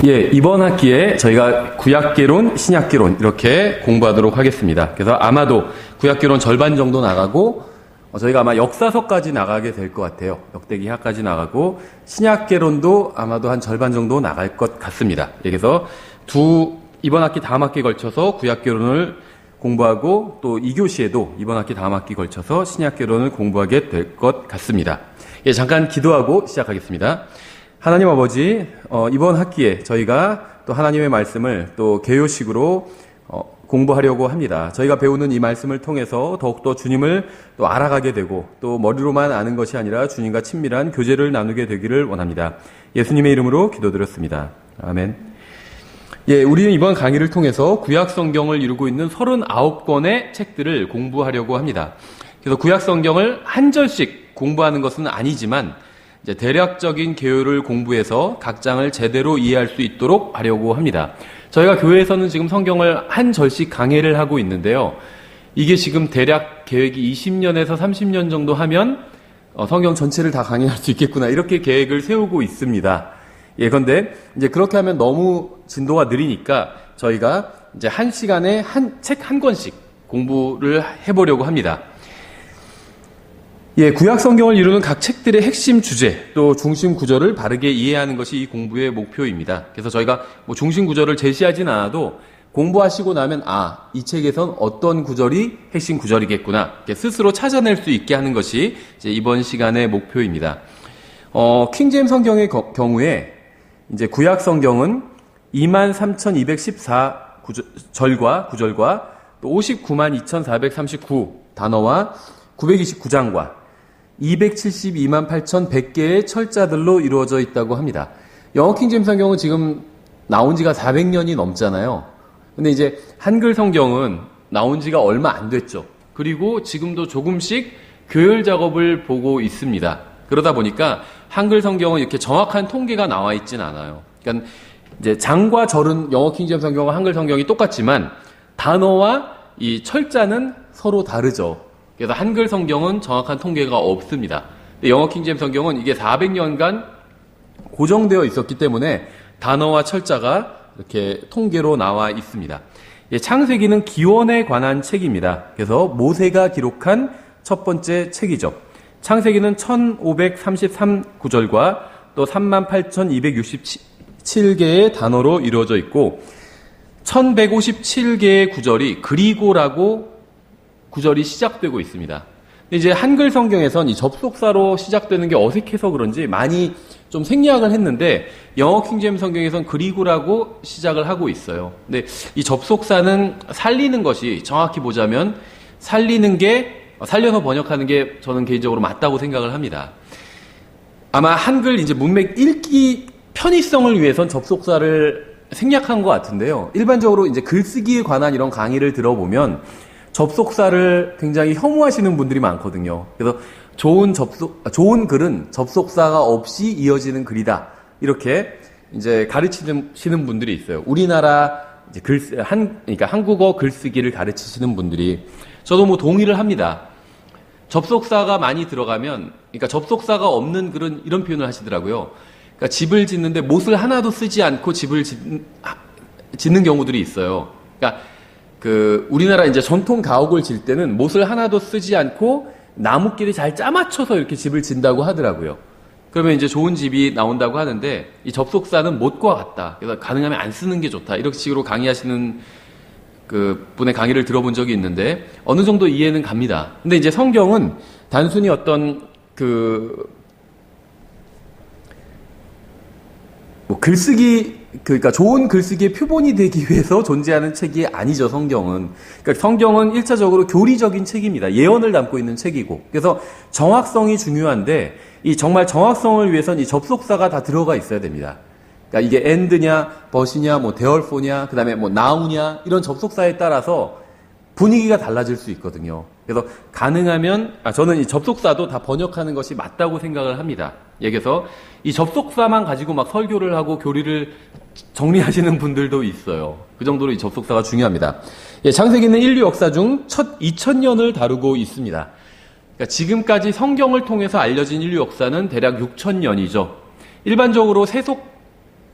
예, 이번 학기에 저희가 구약개론, 신약개론 이렇게 공부하도록 하겠습니다. 그래서 아마도 구약개론 절반 정도 나가고 저희가 아마 역사서까지 나가게 될 것 같아요. 역대기하까지 나가고 신약개론도 아마도 한 절반 정도 나갈 것 같습니다. 그래서 이번 학기 다음 학기에 걸쳐서 구약개론을 공부하고 또 2교시에도 이번 학기 다음 학기에 걸쳐서 신약개론을 공부하게 될 것 같습니다. 예, 잠깐 기도하고 시작하겠습니다. 하나님 아버지, 이번 학기에 저희가 또 하나님의 말씀을 또 개요식으로 공부하려고 합니다. 저희가 배우는 이 말씀을 통해서 더욱더 주님을 또 알아가게 되고 또 머리로만 아는 것이 아니라 주님과 친밀한 교제를 나누게 되기를 원합니다. 예수님의 이름으로 기도드렸습니다. 아멘. 예, 우리는 이번 강의를 통해서 구약 성경을 이루고 있는 39권의 책들을 공부하려고 합니다. 그래서 구약 성경을 한 절씩 공부하는 것은 아니지만 이제 대략적인 개요를 공부해서 각 장을 제대로 이해할 수 있도록 하려고 합니다. 저희가 교회에서는 지금 성경을 한 절씩 강해를 하고 있는데요. 이게 지금 대략 계획이 20년에서 30년 정도 하면 성경 전체를 다 강해할 수 있겠구나 이렇게 계획을 세우고 있습니다. 예컨대 이제 그렇게 하면 너무 진도가 느리니까 저희가 이제 한 시간에 책 한 권씩 공부를 해보려고 합니다. 예, 구약 성경을 이루는 각 책들의 핵심 주제, 또 중심 구절을 바르게 이해하는 것이 이 공부의 목표입니다. 그래서 저희가 중심 구절을 제시하진 않아도 공부하시고 나면 이 책에선 어떤 구절이 핵심 구절이겠구나 이렇게 스스로 찾아낼 수 있게 하는 것이 이제 이번 시간의 목표입니다. 킹제임스 성경의 경우에 이제 구약 성경은 23,214절과 구절과 또 592,439 단어와 929장과 272,8,100개의 철자들로 이루어져 있다고 합니다. 영어 킹제임스 성경은 지금 나온 지가 400년이 넘잖아요. 근데 이제 한글 성경은 나온 지가 얼마 안 됐죠. 그리고 지금도 조금씩 교열 작업을 보고 있습니다. 그러다 보니까 한글 성경은 이렇게 정확한 통계가 나와 있진 않아요. 그러니까 이제 장과 절은 영어 킹제임스 성경과 한글 성경이 똑같지만 단어와 이 철자는 서로 다르죠. 그래서 한글 성경은 정확한 통계가 없습니다. 영어 킹제임스 성경은 이게 400년간 고정되어 있었기 때문에 단어와 철자가 이렇게 통계로 나와 있습니다. 창세기는 기원에 관한 책입니다. 그래서 모세가 기록한 첫 번째 책이죠. 창세기는 1533구절과 또 38,267개의 단어로 이루어져 있고 1157개의 구절이 그리고라고 구절이 시작되고 있습니다. 근데 이제 한글 성경에선 이 접속사로 시작되는 게 어색해서 그런지 많이 좀 생략을 했는데 영어 킹제임스 성경에선 그리고라고 시작을 하고 있어요. 근데 이 접속사는 살리는 것이 정확히 보자면 살려서 번역하는 게 저는 개인적으로 맞다고 생각을 합니다. 아마 한글 이제 문맥 읽기 편의성을 위해선 접속사를 생략한 것 같은데요. 일반적으로 이제 글쓰기에 관한 이런 강의를 들어보면 접속사를 굉장히 혐오하시는 분들이 많거든요. 그래서 좋은 글은 접속사가 없이 이어지는 글이다. 이렇게 이제 가르치시는 분들이 있어요. 우리나라 이제 그러니까 한국어 글쓰기를 가르치시는 분들이 저도 동의를 합니다. 접속사가 많이 들어가면, 그러니까 접속사가 없는 글은 이런 표현을 하시더라고요. 그러니까 집을 짓는데 못을 하나도 쓰지 않고 집을 짓는 경우들이 있어요. 그러니까 우리나라 이제 전통 가옥을 질 때는 못을 하나도 쓰지 않고 나무끼리 잘 짜맞춰서 이렇게 집을 짓는다고 하더라고요. 그러면 이제 좋은 집이 나온다고 하는데 이 접속사는 못과 같다. 그래서 가능하면 안 쓰는 게 좋다. 이런 식으로 강의하시는 분의 강의를 들어본 적이 있는데 어느 정도 이해는 갑니다. 근데 이제 성경은 단순히 어떤 그러니까 좋은 글쓰기의 표본이 되기 위해서 존재하는 책이 아니죠, 성경은. 그러니까 성경은 1차적으로 교리적인 책입니다. 예언을 담고 있는 책이고. 그래서 정확성이 중요한데, 이 정말 정확성을 위해서는 이 접속사가 다 들어가 있어야 됩니다. 그러니까 이게 and냐, but이냐, therefore,냐, 그 다음에 now냐, 이런 접속사에 따라서 분위기가 달라질 수 있거든요. 그래서 가능하면, 저는 이 접속사도 다 번역하는 것이 맞다고 생각을 합니다. 그래서 이 접속사만 가지고 막 설교를 하고 교리를 정리하시는 분들도 있어요. 그 정도로 이 접속사가 중요합니다. 창세기는 인류 역사 중 첫 2000년을 다루고 있습니다. 그러니까 지금까지 성경을 통해서 알려진 인류 역사는 대략 6000년이죠. 일반적으로 세속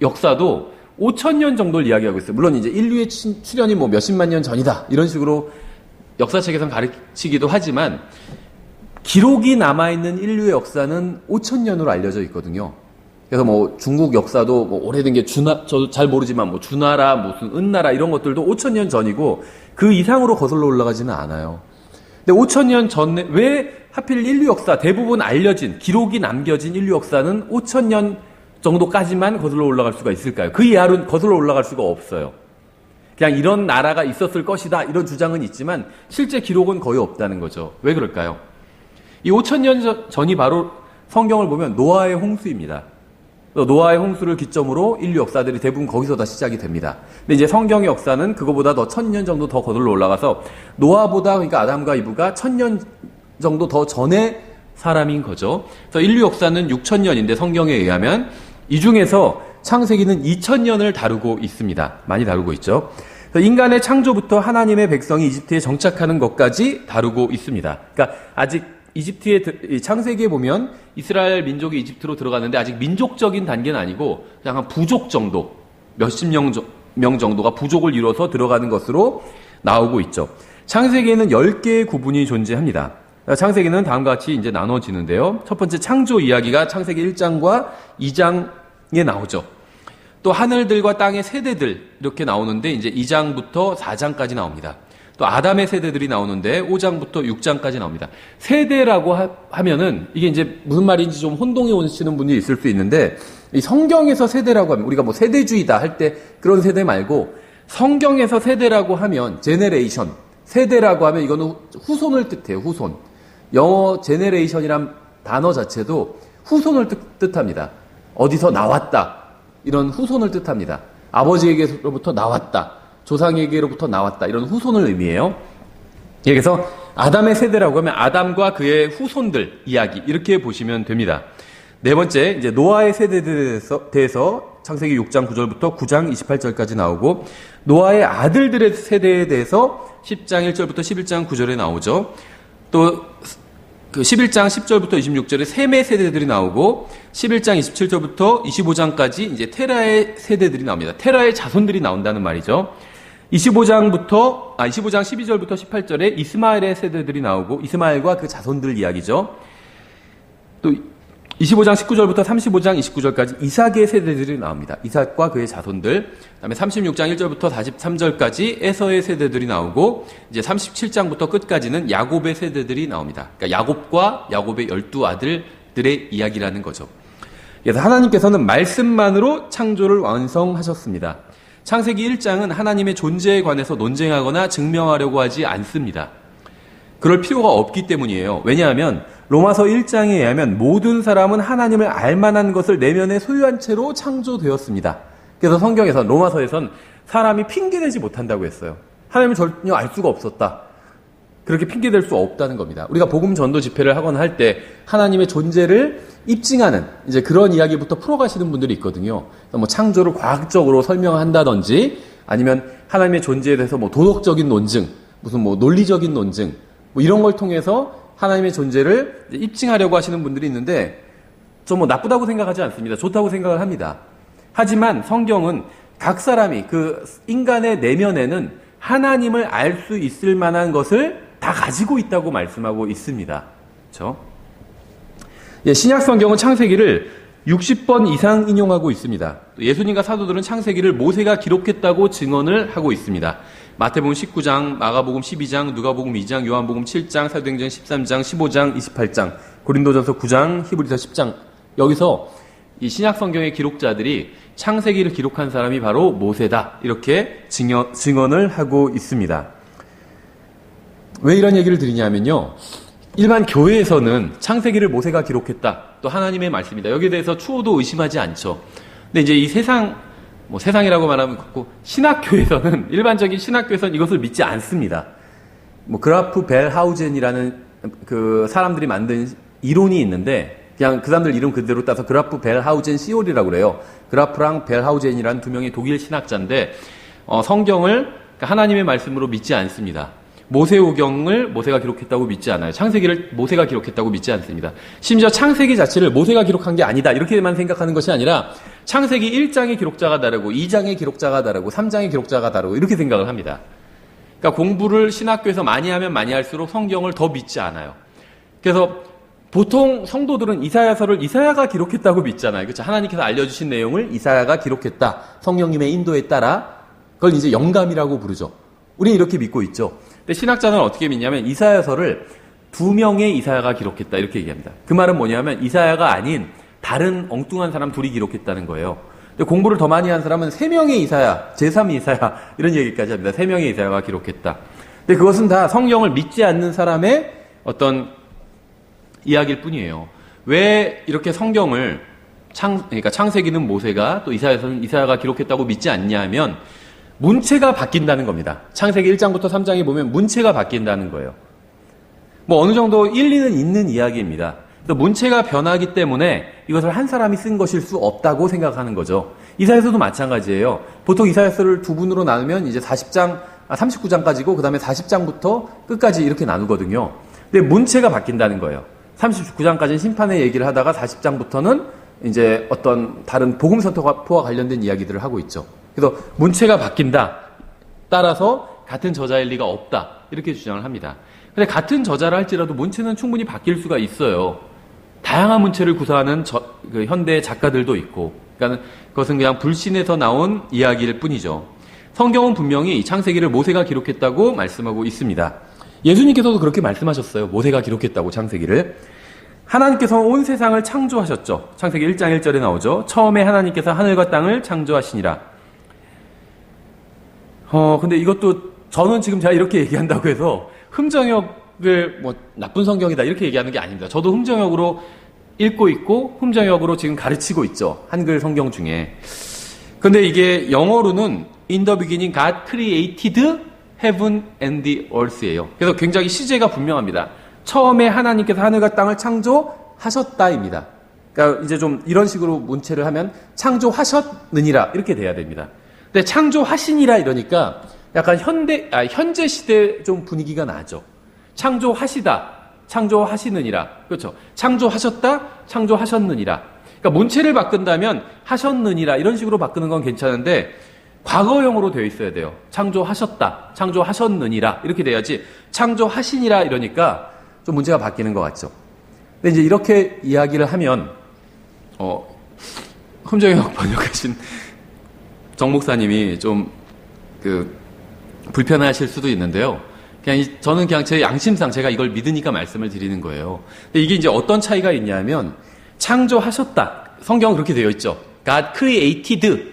역사도 5,000년 정도를 이야기하고 있어요. 물론 이제 인류의 출현이 뭐 몇십만 년 전이다. 이런 식으로 역사책에서는 가르치기도 하지만 기록이 남아있는 인류의 역사는 5,000년으로 알려져 있거든요. 그래서 뭐 중국 역사도 뭐 오래된 게 저도 잘 모르지만 뭐 주나라, 무슨 은나라 이런 것들도 5,000년 전이고 그 이상으로 거슬러 올라가지는 않아요. 근데 5,000년 전에 왜 하필 인류 역사 대부분 알려진 기록이 남겨진 인류 역사는 5,000년 정도까지만 거슬러 올라갈 수가 있을까요? 그 이하로 거슬러 올라갈 수가 없어요. 그냥 이런 나라가 있었을 것이다 이런 주장은 있지만 실제 기록은 거의 없다는 거죠. 왜 그럴까요? 이 5,000년 전이 바로 성경을 보면 노아의 홍수입니다. 노아의 홍수를 기점으로 인류 역사들이 대부분 거기서 다 시작이 됩니다. 근데 이제 성경의 역사는 그거보다 더 1,000년 정도 더 거슬러 올라가서 노아보다 그러니까 아담과 이브가 1,000년 정도 더 전에 사람인 거죠. 그래서 인류 역사는 6,000년인데 성경에 의하면 이 중에서 창세기는 2,000년을 다루고 있습니다. 많이 다루고 있죠. 그래서 인간의 창조부터 하나님의 백성이 이집트에 정착하는 것까지 다루고 있습니다. 그러니까 아직 이집트의 창세기에 보면 이스라엘 민족이 이집트로 들어갔는데 아직 민족적인 단계는 아니고 그냥 한 부족 정도, 몇십 명 정도가 부족을 이뤄서 들어가는 것으로 나오고 있죠. 창세기에는 10개의 구분이 존재합니다. 창세기는 다음과 같이 이제 나눠지는데요. 첫 번째 창조 이야기가 창세기 1장과 2장에 나오죠. 또 하늘들과 땅의 세대들 이렇게 나오는데 이제 2장부터 4장까지 나옵니다. 또 아담의 세대들이 나오는데 5장부터 6장까지 나옵니다. 세대라고 하면은 이게 이제 무슨 말인지 좀 혼동이 오시는 분이 있을 수 있는데 이 성경에서 세대라고 하면 우리가 뭐 세대주의다 할 때 그런 세대 말고 성경에서 세대라고 하면 제네레이션 세대라고 하면 이거는 후손을 뜻해요. 후손. 영어 제네레이션이란 단어 자체도 후손을 뜻합니다. 어디서 나왔다. 이런 후손을 뜻합니다. 아버지에게로부터 나왔다. 조상에게로부터 나왔다. 이런 후손을 의미해요. 그래서 아담의 세대라고 하면 아담과 그의 후손들 이야기 이렇게 보시면 됩니다. 네 번째 이제 노아의 세대에 대해서 창세기 6장 9절부터 9장 28절까지 나오고 노아의 아들들의 세대에 대해서 10장 1절부터 11장 9절에 나오죠. 또 그 11장 10절부터 26절에 셈의 세대들이 나오고 11장 27절부터 25장까지 이제 테라의 세대들이 나옵니다. 테라의 자손들이 나온다는 말이죠. 25장 12절부터 18절에 이스마엘의 세대들이 나오고 이스마엘과 그 자손들 이야기죠. 또 25장 19절부터 35장 29절까지 이삭의 세대들이 나옵니다. 이삭과 그의 자손들. 그다음에 36장 1절부터 43절까지 에서의 세대들이 나오고 이제 37장부터 끝까지는 야곱의 세대들이 나옵니다. 그러니까 야곱과 야곱의 12아들들의 이야기라는 거죠. 그래서 하나님께서는 말씀만으로 창조를 완성하셨습니다. 창세기 1장은 하나님의 존재에 관해서 논쟁하거나 증명하려고 하지 않습니다. 그럴 필요가 없기 때문이에요. 왜냐하면 로마서 1장에 의하면 모든 사람은 하나님을 알만한 것을 내면에 소유한 채로 창조되었습니다. 그래서 성경에선 로마서에선 사람이 핑계대지 못한다고 했어요. 하나님을 전혀 알 수가 없었다. 그렇게 핑계댈 수 없다는 겁니다. 우리가 복음 전도 집회를 하거나 할 때 하나님의 존재를 입증하는 이제 그런 이야기부터 풀어가시는 분들이 있거든요. 뭐 창조를 과학적으로 설명한다든지 아니면 하나님의 존재에 대해서 뭐 도덕적인 논증, 무슨 뭐 논리적인 논증 뭐 이런 걸 통해서 하나님의 존재를 입증하려고 하시는 분들이 있는데 저 뭐 나쁘다고 생각하지 않습니다. 좋다고 생각을 합니다. 하지만 성경은 각 사람이 그 인간의 내면에는 하나님을 알 수 있을 만한 것을 다 가지고 있다고 말씀하고 있습니다. 그렇죠? 예, 신약 성경은 창세기를 60번 이상 인용하고 있습니다. 예수님과 사도들은 창세기를 모세가 기록했다고 증언을 하고 있습니다. 마태복음 19장, 마가복음 12장, 누가복음 2장, 요한복음 7장, 사도행전 13장, 15장, 28장, 고린도전서 9장, 히브리서 10장. 여기서 이 신약 성경의 기록자들이 창세기를 기록한 사람이 바로 모세다. 이렇게 증언을 하고 있습니다. 왜 이런 얘기를 드리냐면요. 일반 교회에서는 창세기를 모세가 기록했다. 또 하나님의 말씀이다. 여기에 대해서 추호도 의심하지 않죠. 근데 이제 이 세상이라고 말하면 그렇고 신학교에서는 일반적인 신학교에서는 이것을 믿지 않습니다. 뭐 그라프 벨하우젠이라는 그 사람들이 만든 이론이 있는데 그냥 그 사람들 이름 그대로 따서 그라프 벨하우젠 시올이라고 그래요. 그라프랑 벨하우젠이라는 두 명의 독일 신학자인데 성경을 하나님의 말씀으로 믿지 않습니다. 모세오경을 모세가 기록했다고 믿지 않아요. 창세기를 모세가 기록했다고 믿지 않습니다. 심지어 창세기 자체를 모세가 기록한 게 아니다. 이렇게만 생각하는 것이 아니라 창세기 1장의 기록자가 다르고 2장의 기록자가 다르고 3장의 기록자가 다르고 이렇게 생각을 합니다. 그러니까 공부를 신학교에서 많이 하면 많이 할수록 성경을 더 믿지 않아요. 그래서 보통 성도들은 이사야서를 이사야가 기록했다고 믿잖아요. 그렇죠? 하나님께서 알려주신 내용을 이사야가 기록했다. 성령님의 인도에 따라 그걸 이제 영감이라고 부르죠. 우리는 이렇게 믿고 있죠. 근데 신학자는 어떻게 믿냐면 이사야서를 2명의 이사야가 기록했다 이렇게 얘기합니다. 그 말은 뭐냐면 이사야가 아닌 다른 엉뚱한 사람 둘이 기록했다는 거예요. 근데 공부를 더 많이 한 사람은 3명의 이사야, 제3 이사야 이런 얘기까지 합니다. 3명의 이사야가 기록했다. 근데 그것은 다 성경을 믿지 않는 사람의 어떤 이야기일 뿐이에요. 왜 이렇게 성경을 그러니까 창세기는 모세가 또 이사야서는 이사야가 기록했다고 믿지 않냐 하면 문체가 바뀐다는 겁니다. 창세기 1장부터 3장에 보면 문체가 바뀐다는 거예요. 뭐 어느 정도 일리는 있는 이야기입니다. 그래서 문체가 변하기 때문에 이것을 한 사람이 쓴 것일 수 없다고 생각하는 거죠. 이사야서도 마찬가지예요. 보통 이사야서를 2분으로 나누면 이제 39장까지고 그 다음에 40장부터 끝까지 이렇게 나누거든요. 근데 문체가 바뀐다는 거예요. 39장까지는 심판의 얘기를 하다가 40장부터는 이제 어떤 다른 복음 선포와 관련된 이야기들을 하고 있죠. 그래서 문체가 바뀐다. 따라서 같은 저자일 리가 없다. 이렇게 주장을 합니다. 근데 같은 저자라 할지라도 문체는 충분히 바뀔 수가 있어요. 다양한 문체를 구사하는 현대 작가들도 있고, 그러니까 그것은 그냥 불신에서 나온 이야기일 뿐이죠. 성경은 분명히 창세기를 모세가 기록했다고 말씀하고 있습니다. 예수님께서도 그렇게 말씀하셨어요. 모세가 기록했다고 창세기를. 하나님께서는 온 세상을 창조하셨죠. 창세기 1장 1절에 나오죠. 처음에 하나님께서 하늘과 땅을 창조하시니라. 근데 이것도 저는 지금 제가 이렇게 얘기한다고 해서 흠정역을 뭐 나쁜 성경이다 이렇게 얘기하는 게 아닙니다. 저도 흠정역으로 읽고 있고 흠정역으로 지금 가르치고 있죠. 한글 성경 중에. 근데 이게 영어로는 In the beginning God created heaven and the earth예요. 그래서 굉장히 시제가 분명합니다. 처음에 하나님께서 하늘과 땅을 창조하셨다입니다. 그러니까 이제 좀 이런 식으로 문체를 하면 창조하셨느니라 이렇게 돼야 됩니다. 근데 창조하시니라 이러니까 약간 현재 시대 좀 분위기가 나죠. 창조하시다, 창조하시느니라. 그렇죠. 창조하셨다, 창조하셨느니라. 그러니까 문체를 바꾼다면 하셨느니라 이런 식으로 바꾸는 건 괜찮은데 과거형으로 되어 있어야 돼요. 창조하셨다, 창조하셨느니라 이렇게 돼야지 창조하시니라 이러니까 좀 문제가 바뀌는 것 같죠. 근데 이제 이렇게 이야기를 하면 흠정역 번역하신 정 목사님이 좀 불편하실 수도 있는데요. 저는 그냥 제 양심상 제가 이걸 믿으니까 말씀을 드리는 거예요. 근데 이게 이제 어떤 차이가 있냐면 창조하셨다. 성경은 그렇게 되어 있죠. God created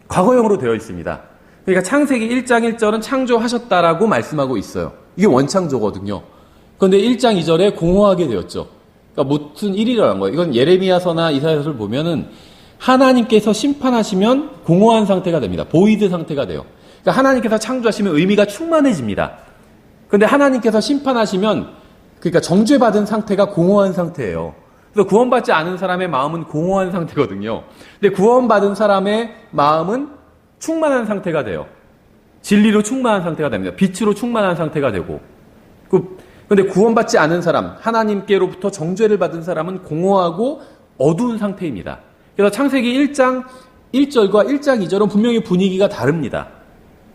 과거형으로 되어 있습니다. 그러니까 창세기 1장 1절은 창조하셨다라고 말씀하고 있어요. 이게 원창조거든요. 그런데 1장 2절에 공허하게 되었죠. 그러니까 무슨 일이라는 거예요. 이건 예레미야서나 이사야서를 보면은 하나님께서 심판하시면 공허한 상태가 됩니다. 보이드 상태가 돼요. 그러니까 하나님께서 창조하시면 의미가 충만해집니다. 그런데 하나님께서 심판하시면 그러니까 정죄받은 상태가 공허한 상태예요. 그래서 구원받지 않은 사람의 마음은 공허한 상태거든요. 근데 구원받은 사람의 마음은 충만한 상태가 돼요. 진리로 충만한 상태가 됩니다. 빛으로 충만한 상태가 되고. 그런데 구원받지 않은 사람, 하나님께로부터 정죄를 받은 사람은 공허하고 어두운 상태입니다. 그래서 창세기 1장 1절과 1장 2절은 분명히 분위기가 다릅니다.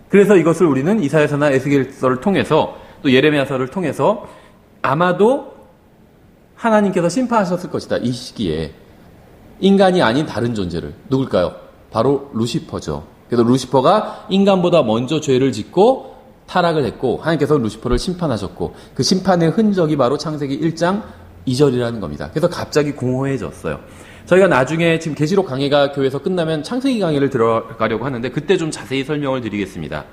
그래서 이것을 우리는 이사야서나 에스겔서를 통해서 또 예레미야서를 통해서 아마도 하나님께서 심판하셨을 것이다. 이 시기에 인간이 아닌 다른 존재를 누굴까요? 바로 루시퍼죠. 그래서 루시퍼가 인간보다 먼저 죄를 짓고 타락을 했고 하나님께서 루시퍼를 심판하셨고 그 심판의 흔적이 바로 창세기 1장 2절이라는 겁니다. 그래서 갑자기 공허해졌어요. 저희가 나중에 지금 계시록 강의가 교회에서 끝나면 창세기 강의를 들어가려고 하는데 그때 좀 자세히 설명을 드리겠습니다.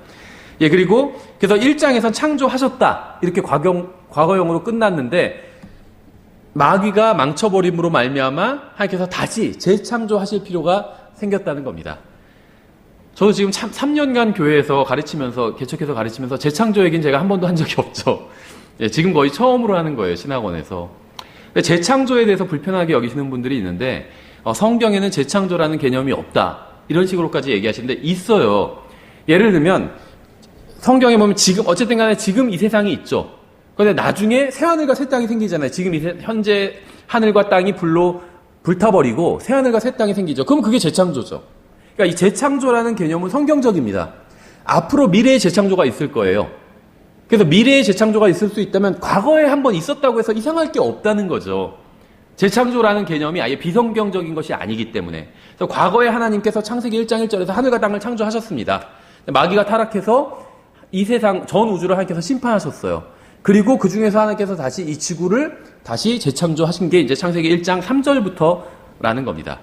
그리고 그래서 1장에선 창조하셨다 이렇게 과거형으로 끝났는데 마귀가 망쳐버림으로 말미암아 하나님께서 다시 재창조하실 필요가 생겼다는 겁니다. 저도 지금 3년간 교회에서 가르치면서 개척해서 가르치면서 재창조 얘기는 제가 한 번도 한 적이 없죠. 지금 거의 처음으로 하는 거예요. 신학원에서. 재창조에 대해서 불편하게 여기시는 분들이 있는데 성경에는 재창조라는 개념이 없다. 이런 식으로까지 얘기하시는데 있어요. 예를 들면 성경에 보면 지금 어쨌든 간에 지금 이 세상이 있죠. 그런데 나중에 새 하늘과 새 땅이 생기잖아요. 지금 현재 하늘과 땅이 불로 불타버리고 새하늘과 새 땅이 생기죠. 그럼 그게 재창조죠. 그러니까 이 재창조라는 개념은 성경적입니다. 앞으로 미래의 재창조가 있을 거예요. 그래서 미래의 재창조가 있을 수 있다면 과거에 한번 있었다고 해서 이상할 게 없다는 거죠. 재창조라는 개념이 아예 비성경적인 것이 아니기 때문에. 그래서 과거에 하나님께서 창세기 1장 1절에서 하늘과 땅을 창조하셨습니다. 마귀가 타락해서 이 세상 전 우주를 하나님께서 심판하셨어요. 그리고 그 중에서 하나님께서 다시 이 지구를 다시 재창조하신 게 이제 창세기 1장 3절부터라는 겁니다.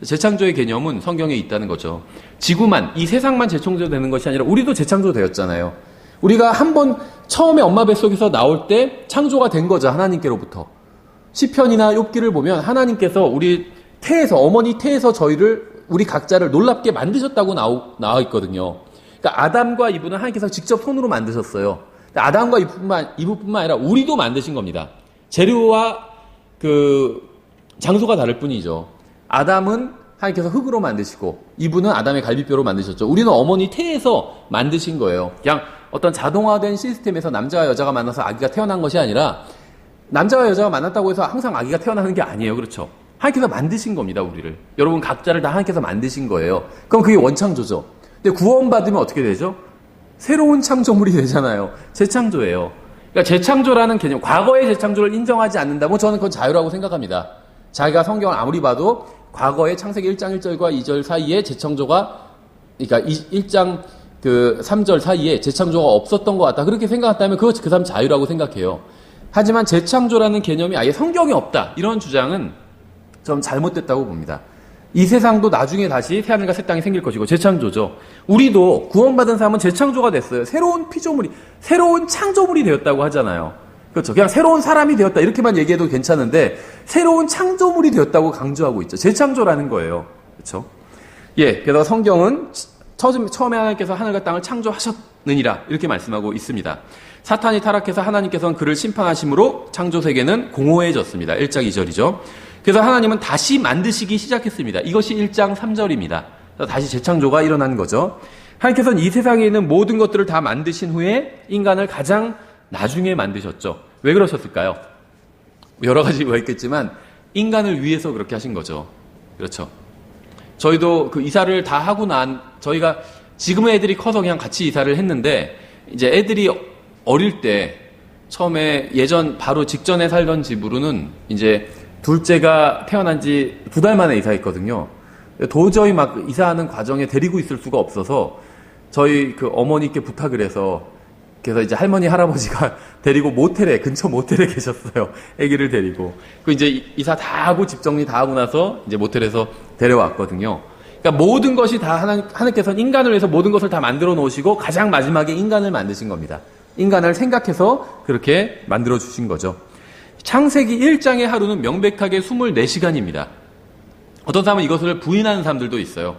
재창조의 개념은 성경에 있다는 거죠. 지구만, 이 세상만 재창조되는 것이 아니라 우리도 재창조되었잖아요. 우리가 한번 처음에 엄마 뱃속에서 나올 때 창조가 된 거죠. 하나님께로부터. 시편이나 욥기를 보면 하나님께서 우리 태에서, 어머니 태에서 우리 각자를 놀랍게 만드셨다고 나와 있거든요. 그러니까 아담과 이브는 하나님께서 직접 손으로 만드셨어요. 아담과 이브뿐만 아니라 우리도 만드신 겁니다. 재료와 장소가 다를 뿐이죠. 아담은 하나님께서 흙으로 만드시고 이브는 아담의 갈비뼈로 만드셨죠. 우리는 어머니 태에서 만드신 거예요. 그냥 어떤 자동화된 시스템에서 남자와 여자가 만나서 아기가 태어난 것이 아니라 남자와 여자가 만났다고 해서 항상 아기가 태어나는 게 아니에요. 그렇죠? 하나님께서 만드신 겁니다. 우리를. 여러분 각자를 다 하나님께서 만드신 거예요. 그럼 그게 원창조죠. 근데 구원받으면 어떻게 되죠? 새로운 창조물이 되잖아요. 재창조예요. 그러니까 재창조라는 개념, 과거의 재창조를 인정하지 않는다면 저는 그건 자유라고 생각합니다. 자기가 성경을 아무리 봐도 과거의 창세기 1장 1절과 2절 사이에 재창조가, 그러니까 1장 3절 사이에 재창조가 없었던 것 같다. 그렇게 생각한다면 그 사람 자유라고 생각해요. 하지만 재창조라는 개념이 아예 성경에 없다. 이런 주장은 좀 잘못됐다고 봅니다. 이 세상도 나중에 다시 새하늘과 새 땅이 생길 것이고 재창조죠. 우리도 구원받은 사람은 재창조가 됐어요. 새로운 피조물이, 새로운 창조물이 되었다고 하잖아요. 그렇죠. 그냥 새로운 사람이 되었다 이렇게만 얘기해도 괜찮은데 새로운 창조물이 되었다고 강조하고 있죠. 재창조라는 거예요. 그렇죠. 예, 게다가 성경은 처음에 하나님께서 하늘과 땅을 창조하셨느니라 이렇게 말씀하고 있습니다. 사탄이 타락해서 하나님께서는 그를 심판하심으로 창조세계는 공허해졌습니다. 1장 2절이죠. 그래서 하나님은 다시 만드시기 시작했습니다. 이것이 1장 3절입니다. 다시 재창조가 일어난 거죠. 하나님께서는 이 세상에 있는 모든 것들을 다 만드신 후에 인간을 가장 나중에 만드셨죠. 왜 그러셨을까요? 여러 가지 이유가 있겠지만 인간을 위해서 그렇게 하신 거죠. 그렇죠. 저희도 그 이사를 다 하고 저희가 지금의 애들이 커서 그냥 같이 이사를 했는데 이제 애들이 어릴 때 처음에 예전 바로 직전에 살던 집으로는 이제 둘째가 태어난 지 2달 만에 이사했거든요. 도저히 막 이사하는 과정에 데리고 있을 수가 없어서 저희 그 어머니께 부탁을 해서 그래서 이제 할머니 할아버지가 데리고 근처 모텔에 계셨어요. 아기를 데리고. 그 이제 이사 다 하고 집 정리 다 하고 나서 이제 모텔에서 데려왔거든요. 그러니까 모든 것이 다 하나님께서는 인간을 위해서 모든 것을 다 만들어 놓으시고 가장 마지막에 인간을 만드신 겁니다. 인간을 생각해서 그렇게 만들어 주신 거죠. 창세기 1장의 하루는 명백하게 24시간입니다. 어떤 사람은 이것을 부인하는 사람들도 있어요.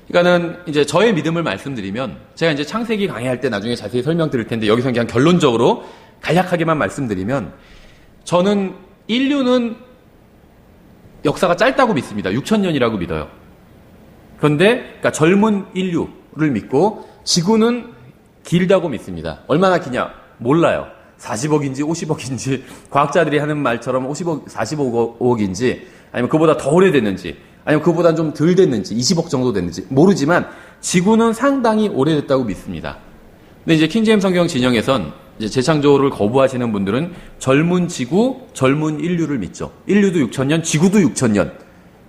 그러니까는 이제 저의 믿음을 말씀드리면 제가 이제 창세기 강의할 때 나중에 자세히 설명드릴 텐데 여기서 그냥 결론적으로 간략하게만 말씀드리면 저는 인류는 역사가 짧다고 믿습니다. 6,000년이라고 믿어요. 그런데 그러니까 젊은 인류를 믿고 지구는 길다고 믿습니다. 얼마나 기냐? 몰라요. 40억인지 50억인지 과학자들이 하는 말처럼 50억, 45억인지 아니면 그보다 더 오래됐는지 아니면 그보다 좀 덜 됐는지 20억 정도 됐는지 모르지만 지구는 상당히 오래됐다고 믿습니다. 근데 이제 킹제임 성경 진영에선 이제 재창조를 거부하시는 분들은 젊은 지구, 젊은 인류를 믿죠. 인류도 6,000년, 지구도 6,000년.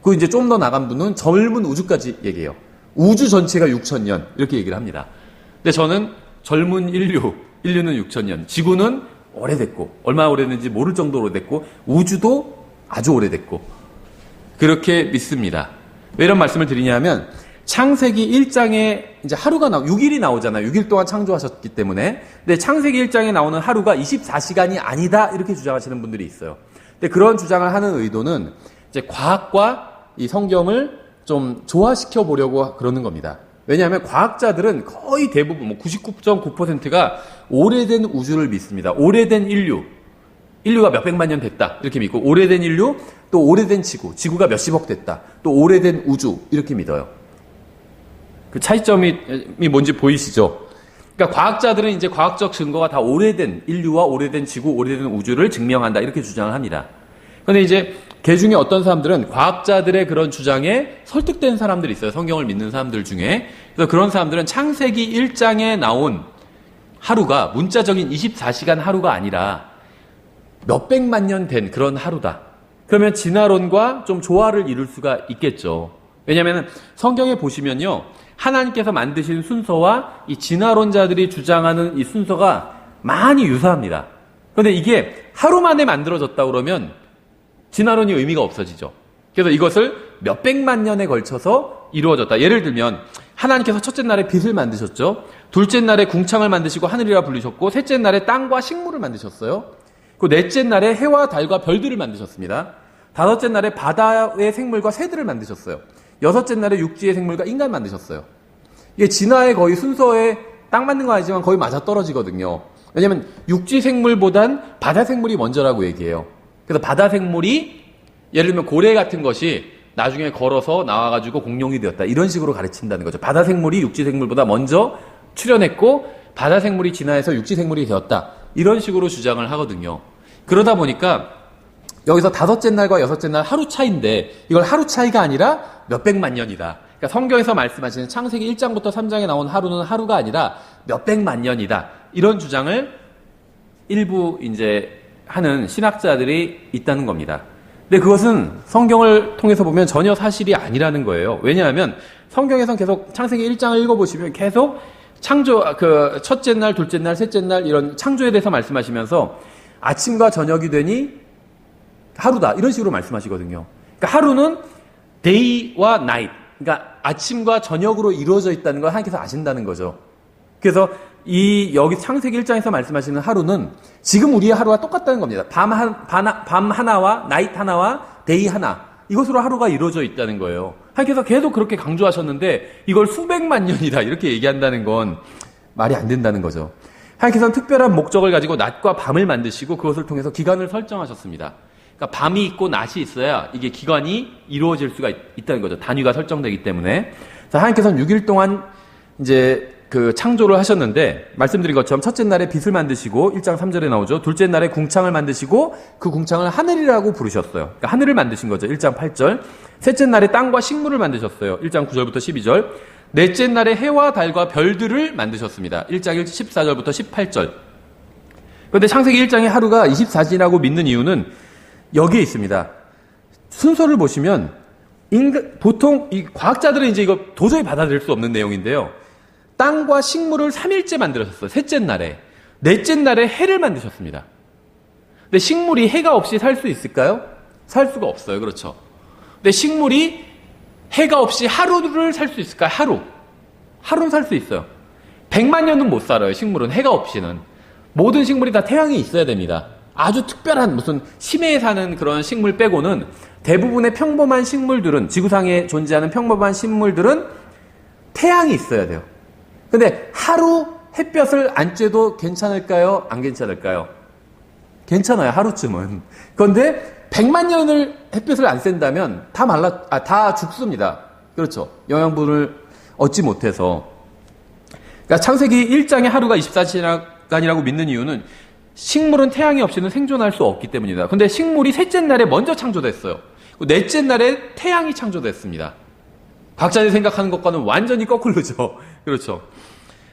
그 이제 좀 더 나간 분은 젊은 우주까지 얘기해요. 우주 전체가 6,000년 이렇게 얘기를 합니다. 근데 저는 젊은 인류는 6,000년, 지구는 오래됐고 얼마나 오래됐는지 모를 정도로 오래됐고 우주도 아주 오래됐고 그렇게 믿습니다. 왜 이런 말씀을 드리냐면 창세기 1장에 이제 하루가 6일이 나오잖아요. 6일 동안 창조하셨기 때문에. 근데 창세기 1장에 나오는 하루가 24시간이 아니다 이렇게 주장하시는 분들이 있어요. 근데 그런 주장을 하는 의도는 이제 과학과 이 성경을 좀 조화시켜 보려고 그러는 겁니다. 왜냐하면 과학자들은 거의 대부분 99.9%가 오래된 우주를 믿습니다. 오래된 인류가 몇백만 년 됐다 이렇게 믿고 오래된 인류 또 오래된 지구가 몇십억 됐다 또 오래된 우주 이렇게 믿어요. 그 차이점이 뭔지 보이시죠? 그러니까 과학자들은 이제 과학적 증거가 다 오래된 인류와 오래된 지구, 오래된 우주를 증명한다 이렇게 주장을 합니다. 근데 이제 그 중에 어떤 사람들은 과학자들의 그런 주장에 설득된 사람들이 있어요. 성경을 믿는 사람들 중에. 그래서 그런 사람들은 창세기 1장에 나온 하루가 문자적인 24시간 하루가 아니라 몇백만 년 된 그런 하루다. 그러면 진화론과 좀 조화를 이룰 수가 있겠죠. 왜냐하면 성경에 보시면요, 하나님께서 만드신 순서와 이 진화론자들이 주장하는 이 순서가 많이 유사합니다. 그런데 이게 하루 만에 만들어졌다 그러면 진화론이 의미가 없어지죠. 그래서 이것을 몇백만 년에 걸쳐서 이루어졌다. 예를 들면 하나님께서 첫째 날에 빛을 만드셨죠. 둘째 날에 궁창을 만드시고 하늘이라 부르셨고, 셋째 날에 땅과 식물을 만드셨어요. 그 넷째 날에 해와 달과 별들을 만드셨습니다. 다섯째 날에 바다의 생물과 새들을 만드셨어요. 여섯째 날에 육지의 생물과 인간 만드셨어요. 이게 진화의 거의 순서에 딱 맞는 건 아니지만 거의 맞아떨어지거든요. 왜냐하면 육지 생물보단 바다 생물이 먼저라고 얘기해요. 그래서 바다 생물이 예를 들면 고래 같은 것이 나중에 걸어서 나와가지고 공룡이 되었다. 이런 식으로 가르친다는 거죠. 바다 생물이 육지 생물보다 먼저 출현했고 바다 생물이 진화해서 육지 생물이 되었다. 이런 식으로 주장을 하거든요. 그러다 보니까 여기서 다섯째 날과 여섯째 날 하루 차이인데 이걸 하루 차이가 아니라 몇백만 년이다. 그러니까 성경에서 말씀하시는 창세기 1장부터 3장에 나온 하루는 하루가 아니라 몇백만 년이다. 이런 주장을 일부 이제 하는 신학자들이 있다는 겁니다. 근데 그것은 성경을 통해서 보면 전혀 사실이 아니라는 거예요. 왜냐하면 성경에선 계속 창세기 1장을 읽어보시면 계속 창조, 첫째 날, 둘째 날, 셋째 날 이런 창조에 대해서 말씀하시면서 아침과 저녁이 되니 하루다. 이런 식으로 말씀하시거든요. 그러니까 하루는 day와 night. 그러니까 아침과 저녁으로 이루어져 있다는 걸 하나님께서 아신다는 거죠. 그래서 여기 창세기 1장에서 말씀하시는 하루는 지금 우리의 하루와 똑같다는 겁니다. 밤 하나와 나이트 하나와 데이 하나. 이것으로 하루가 이루어져 있다는 거예요. 하나님께서 계속 그렇게 강조하셨는데 이걸 수백만 년이다 이렇게 얘기한다는 건 말이 안 된다는 거죠. 하나님께서는 특별한 목적을 가지고 낮과 밤을 만드시고 그것을 통해서 기간을 설정하셨습니다. 그러니까 밤이 있고 낮이 있어야 이게 기간이 이루어질 수가 있다는 거죠. 단위가 설정되기 때문에. 자, 하나님께서는 6일 동안 이제 창조를 하셨는데 말씀드린 것처럼 첫째 날에 빛을 만드시고 1장 3절에 나오죠. 둘째 날에 궁창을 만드시고 그 궁창을 하늘이라고 부르셨어요. 그러니까 하늘을 만드신 거죠. 1장 8절. 셋째 날에 땅과 식물을 만드셨어요. 1장 9절부터 12절. 넷째 날에 해와 달과 별들을 만드셨습니다. 1장 14절부터 18절. 그런데 창세기 1장의 하루가 24시라고 믿는 이유는 여기에 있습니다. 순서를 보시면 보통 이 과학자들은 이제 이거 도저히 받아들일 수 없는 내용인데요. 땅과 식물을 3일째 만들어졌어요. 셋째 날에. 넷째 날에 해를 만드셨습니다. 근데 식물이 해가 없이 살 수 있을까요? 살 수가 없어요. 그렇죠. 근데 식물이 해가 없이 하루를 살 수 있을까요? 하루는 살 수 있어요. 100만 년은 못 살아요. 식물은 해가 없이는. 모든 식물이 다 태양이 있어야 됩니다. 아주 특별한 무슨 심해에 사는 그런 식물 빼고는 대부분의 평범한 식물들은 지구상에 존재하는 평범한 식물들은 태양이 있어야 돼요. 근데 하루 햇볕을 안 쬐도 괜찮을까요? 안 괜찮을까요? 괜찮아요. 하루쯤은. 그런데 100만 년을 햇볕을 안 쐰다면 다 죽습니다. 그렇죠. 영양분을 얻지 못해서. 그러니까 창세기 1장의 하루가 24시간이라고 믿는 이유는 식물은 태양이 없이는 생존할 수 없기 때문이다. 근데 식물이 셋째 날에 먼저 창조됐어요. 넷째 날에 태양이 창조됐습니다. 과학자들이 생각하는 것과는 완전히 거꾸로죠. 그렇죠.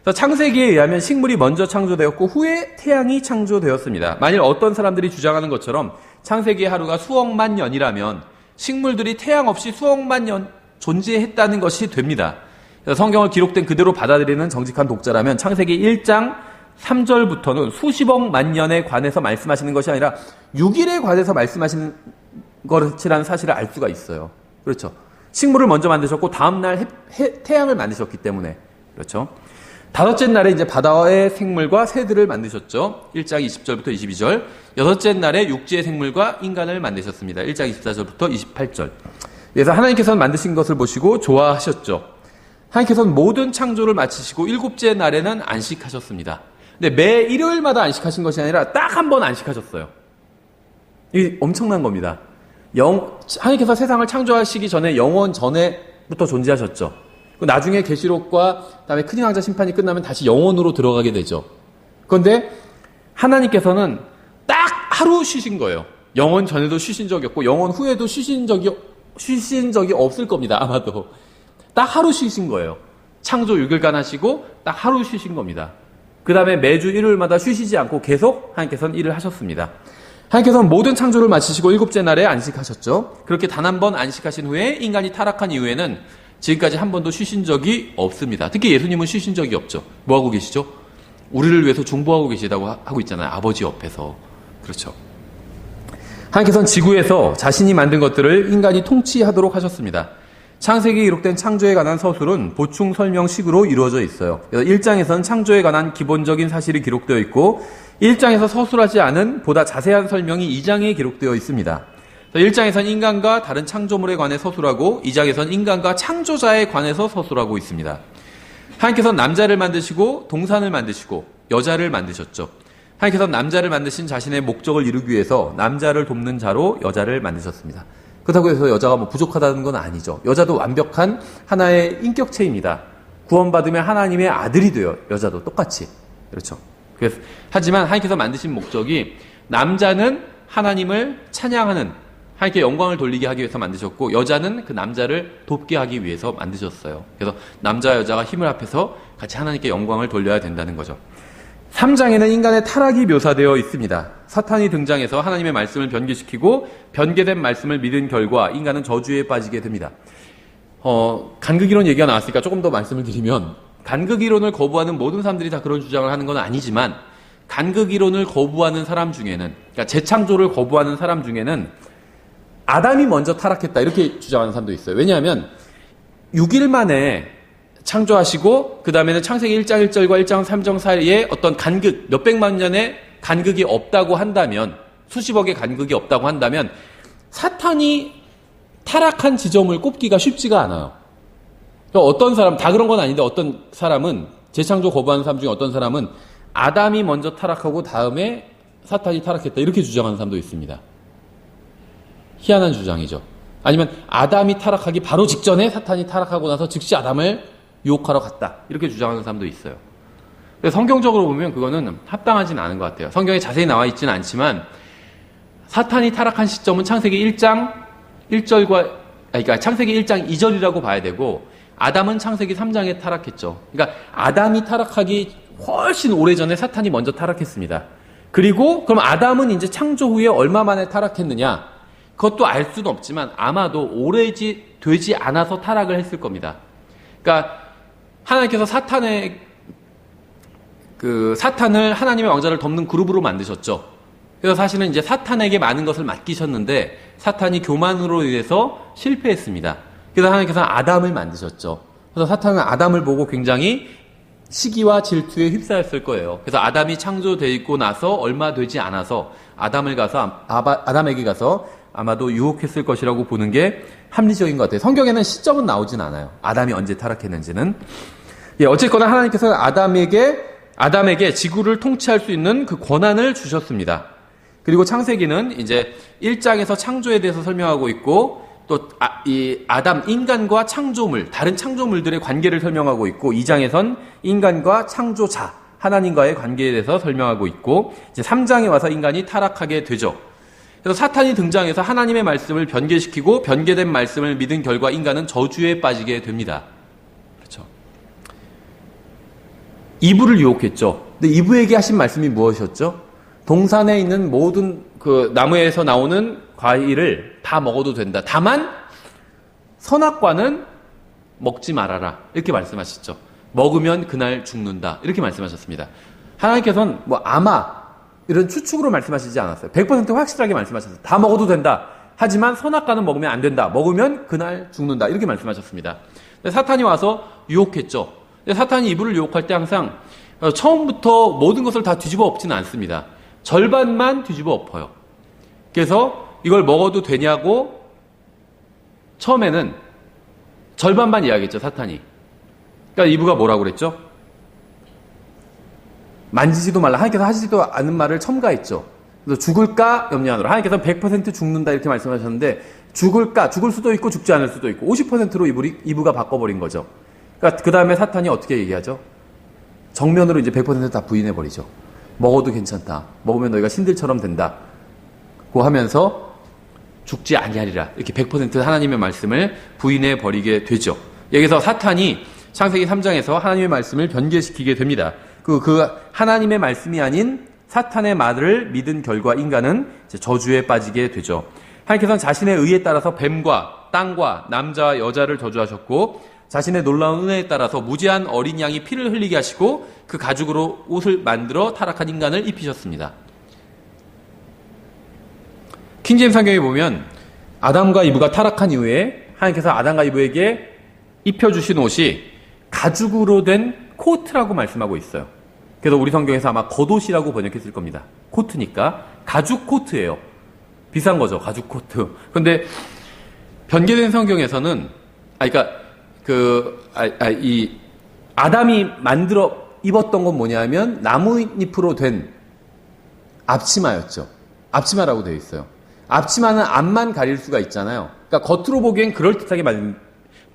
그래서 창세기에 의하면 식물이 먼저 창조되었고 후에 태양이 창조되었습니다. 만일 어떤 사람들이 주장하는 것처럼 창세기의 하루가 수억만 년이라면 식물들이 태양 없이 수억만 년 존재했다는 것이 됩니다. 그래서 성경을 기록된 그대로 받아들이는 정직한 독자라면 창세기 1장 3절부터는 수십억만 년에 관해서 말씀하시는 것이 아니라 6일에 관해서 말씀하시는 것이라는 사실을 알 수가 있어요. 그렇죠. 식물을 먼저 만드셨고 다음날 태양을 만드셨기 때문에. 그렇죠. 다섯째 날에 이제 바다의 생물과 새들을 만드셨죠. 1장 20절부터 22절. 여섯째 날에 육지의 생물과 인간을 만드셨습니다. 1장 24절부터 28절. 그래서 하나님께서는 만드신 것을 보시고 좋아하셨죠. 하나님께서는 모든 창조를 마치시고 일곱째 날에는 안식하셨습니다. 근데 매 일요일마다 안식하신 것이 아니라 딱 한 번 안식하셨어요. 이게 엄청난 겁니다. 하나님께서 세상을 창조하시기 전에 영원 전에부터 존재하셨죠. 나중에 계시록과 그다음에 큰 왕자 심판이 끝나면 다시 영원으로 들어가게 되죠. 그런데 하나님께서는 딱 하루 쉬신 거예요. 영원 전에도 쉬신 적이 없고 영원 후에도 쉬신 적이 없을 겁니다. 아마도. 딱 하루 쉬신 거예요. 창조 6일간 하시고 딱 하루 쉬신 겁니다. 그 다음에 매주 일요일마다 쉬시지 않고 계속 하나님께서는 일을 하셨습니다. 하나님께서는 모든 창조를 마치시고 일곱째 날에 안식하셨죠. 그렇게 단 한 번 안식하신 후에 인간이 타락한 이후에는 지금까지 한 번도 쉬신 적이 없습니다. 특히 예수님은 쉬신 적이 없죠. 뭐하고 계시죠? 우리를 위해서 중보하고 계시다고 하고 있잖아요. 아버지 옆에서. 그렇죠. 하나님께서는 지구에서 자신이 만든 것들을 인간이 통치하도록 하셨습니다. 창세기에 기록된 창조에 관한 서술은 보충 설명식으로 이루어져 있어요. 그래서 1장에서는 창조에 관한 기본적인 사실이 기록되어 있고 1장에서 서술하지 않은 보다 자세한 설명이 2장에 기록되어 있습니다. 1장에서는 인간과 다른 창조물에 관해 서술하고 2장에서는 인간과 창조자에 관해서 서술하고 있습니다. 하나님께서는 남자를 만드시고 동산을 만드시고 여자를 만드셨죠. 하나님께서는 남자를 만드신 자신의 목적을 이루기 위해서 남자를 돕는 자로 여자를 만드셨습니다. 그렇다고 해서 여자가 부족하다는 건 아니죠. 여자도 완벽한 하나의 인격체입니다. 구원받으면 하나님의 아들이 돼요. 여자도 똑같이. 그렇죠. 하지만 하나님께서 만드신 목적이 남자는 하나님을 찬양하는 하나님께 영광을 돌리게 하기 위해서 만드셨고 여자는 그 남자를 돕게 하기 위해서 만드셨어요. 그래서 남자와 여자가 힘을 합해서 같이 하나님께 영광을 돌려야 된다는 거죠. 3장에는 인간의 타락이 묘사되어 있습니다. 사탄이 등장해서 하나님의 말씀을 변개시키고 변개된 말씀을 믿은 결과 인간은 저주에 빠지게 됩니다. 간극이론 얘기가 나왔으니까 조금 더 말씀을 드리면 간극이론을 거부하는 모든 사람들이 다 그런 주장을 하는 건 아니지만 간극이론을 거부하는 사람 중에는 그러니까 재창조를 거부하는 사람 중에는 아담이 먼저 타락했다 이렇게 주장하는 사람도 있어요. 왜냐하면 6일 만에 창조하시고 그 다음에는 창세기 1장 1절과 1장 3절 사이에 어떤 간극 몇백만 년의 간극이 없다고 한다면 수십억의 간극이 없다고 한다면 사탄이 타락한 지점을 꼽기가 쉽지가 않아요. 그러니까 어떤 사람 다 그런 건 아닌데 어떤 사람은 재창조 거부하는 사람 중에 어떤 사람은 아담이 먼저 타락하고 다음에 사탄이 타락했다 이렇게 주장하는 사람도 있습니다. 희한한 주장이죠. 아니면 아담이 타락하기 바로 직전에 사탄이 타락하고 나서 즉시 아담을 유혹하러 갔다 이렇게 주장하는 사람도 있어요. 성경적으로 보면 그거는 합당하진 않은 것 같아요. 성경에 자세히 나와 있지는 않지만 사탄이 타락한 시점은 창세기 1장 1절과 그러니까 창세기 1장 2절이라고 봐야 되고 아담은 창세기 3장에 타락했죠. 그러니까 아담이 타락하기 훨씬 오래전에 사탄이 먼저 타락했습니다. 그리고 그럼 아담은 이제 창조 후에 얼마 만에 타락했느냐? 그것도 알 수는 없지만 아마도 오래되지 않아서 타락을 했을 겁니다. 그러니까 하나님께서 사탄을 하나님의 왕자를 덮는 그룹으로 만드셨죠. 그래서 사실은 이제 사탄에게 많은 것을 맡기셨는데 사탄이 교만으로 인해서 실패했습니다. 그래서 하나님께서 아담을 만드셨죠. 그래서 사탄은 아담을 보고 굉장히 시기와 질투에 휩싸였을 거예요. 그래서 아담이 창조되어 있고 나서 얼마 되지 않아서 아담에게 가서 아마도 유혹했을 것이라고 보는 게 합리적인 것 같아요. 성경에는 시점은 나오진 않아요. 아담이 언제 타락했는지는. 어쨌거나 하나님께서 아담에게 지구를 통치할 수 있는 그 권한을 주셨습니다. 그리고 창세기는 이제 1장에서 창조에 대해서 설명하고 있고 또 아담 인간과 창조물, 다른 창조물들의 관계를 설명하고 있고 2장에선 인간과 창조자, 하나님과의 관계에 대해서 설명하고 있고 이제 3장에 와서 인간이 타락하게 되죠. 그래서 사탄이 등장해서 하나님의 말씀을 변개시키고 변개된 말씀을 믿은 결과 인간은 저주에 빠지게 됩니다. 그렇죠. 이브를 유혹했죠. 근데 이브에게 하신 말씀이 무엇이었죠? 동산에 있는 모든 그 나무에서 나오는 과일을 다 먹어도 된다. 다만 선악과는 먹지 말아라. 이렇게 말씀하셨죠. 먹으면 그날 죽는다. 이렇게 말씀하셨습니다. 하나님께서는 아마 이런 추측으로 말씀하시지 않았어요. 100% 확실하게 말씀하셨어요. 다 먹어도 된다. 하지만 선악과는 먹으면 안 된다. 먹으면 그날 죽는다. 이렇게 말씀하셨습니다. 사탄이 와서 유혹했죠. 사탄이 이브를 유혹할 때 항상 처음부터 모든 것을 다 뒤집어 엎지는 않습니다. 절반만 뒤집어 엎어요. 그래서 이걸 먹어도 되냐고 처음에는 절반만 이야기했죠, 사탄이. 그러니까 이브가 뭐라고 그랬죠? 만지지도 말라. 하나님께서 하시지도 않은 말을 첨가했죠. 그래서 죽을까 염려하노라. 하나님께서 100% 죽는다 이렇게 말씀하셨는데 죽을 수도 있고 죽지 않을 수도 있고 50%로 이브가 바꿔버린 거죠. 그러니까 그 다음에 사탄이 어떻게 얘기하죠? 정면으로 이제 100% 다 부인해버리죠. 먹어도 괜찮다. 먹으면 너희가 신들처럼 된다. 고 하면서 죽지 아니하리라. 이렇게 100% 하나님의 말씀을 부인해 버리게 되죠. 여기서 사탄이 창세기 3장에서 하나님의 말씀을 변개시키게 됩니다. 그 하나님의 말씀이 아닌 사탄의 말을 믿은 결과 인간은 이제 저주에 빠지게 되죠. 하나님께서는 자신의 의에 따라서 뱀과 땅과 남자와 여자를 저주하셨고 자신의 놀라운 은혜에 따라서 무지한 어린 양이 피를 흘리게 하시고 그 가죽으로 옷을 만들어 타락한 인간을 입히셨습니다. 킹제임스 성경에 보면 아담과 이브가 타락한 이후에 하나님께서 아담과 이브에게 입혀주신 옷이 가죽으로 된 코트라고 말씀하고 있어요. 그래서 우리 성경에서 아마 겉옷이라고 번역했을 겁니다. 코트니까 가죽 코트예요. 비싼 거죠, 가죽 코트. 그런데 변개된 성경에서는 이 아담이 만들어 입었던 건 뭐냐면 나뭇잎으로 된 앞치마였죠. 앞치마라고 되어 있어요. 앞치마는 앞만 가릴 수가 있잖아요. 그러니까 겉으로 보기엔 그럴듯하게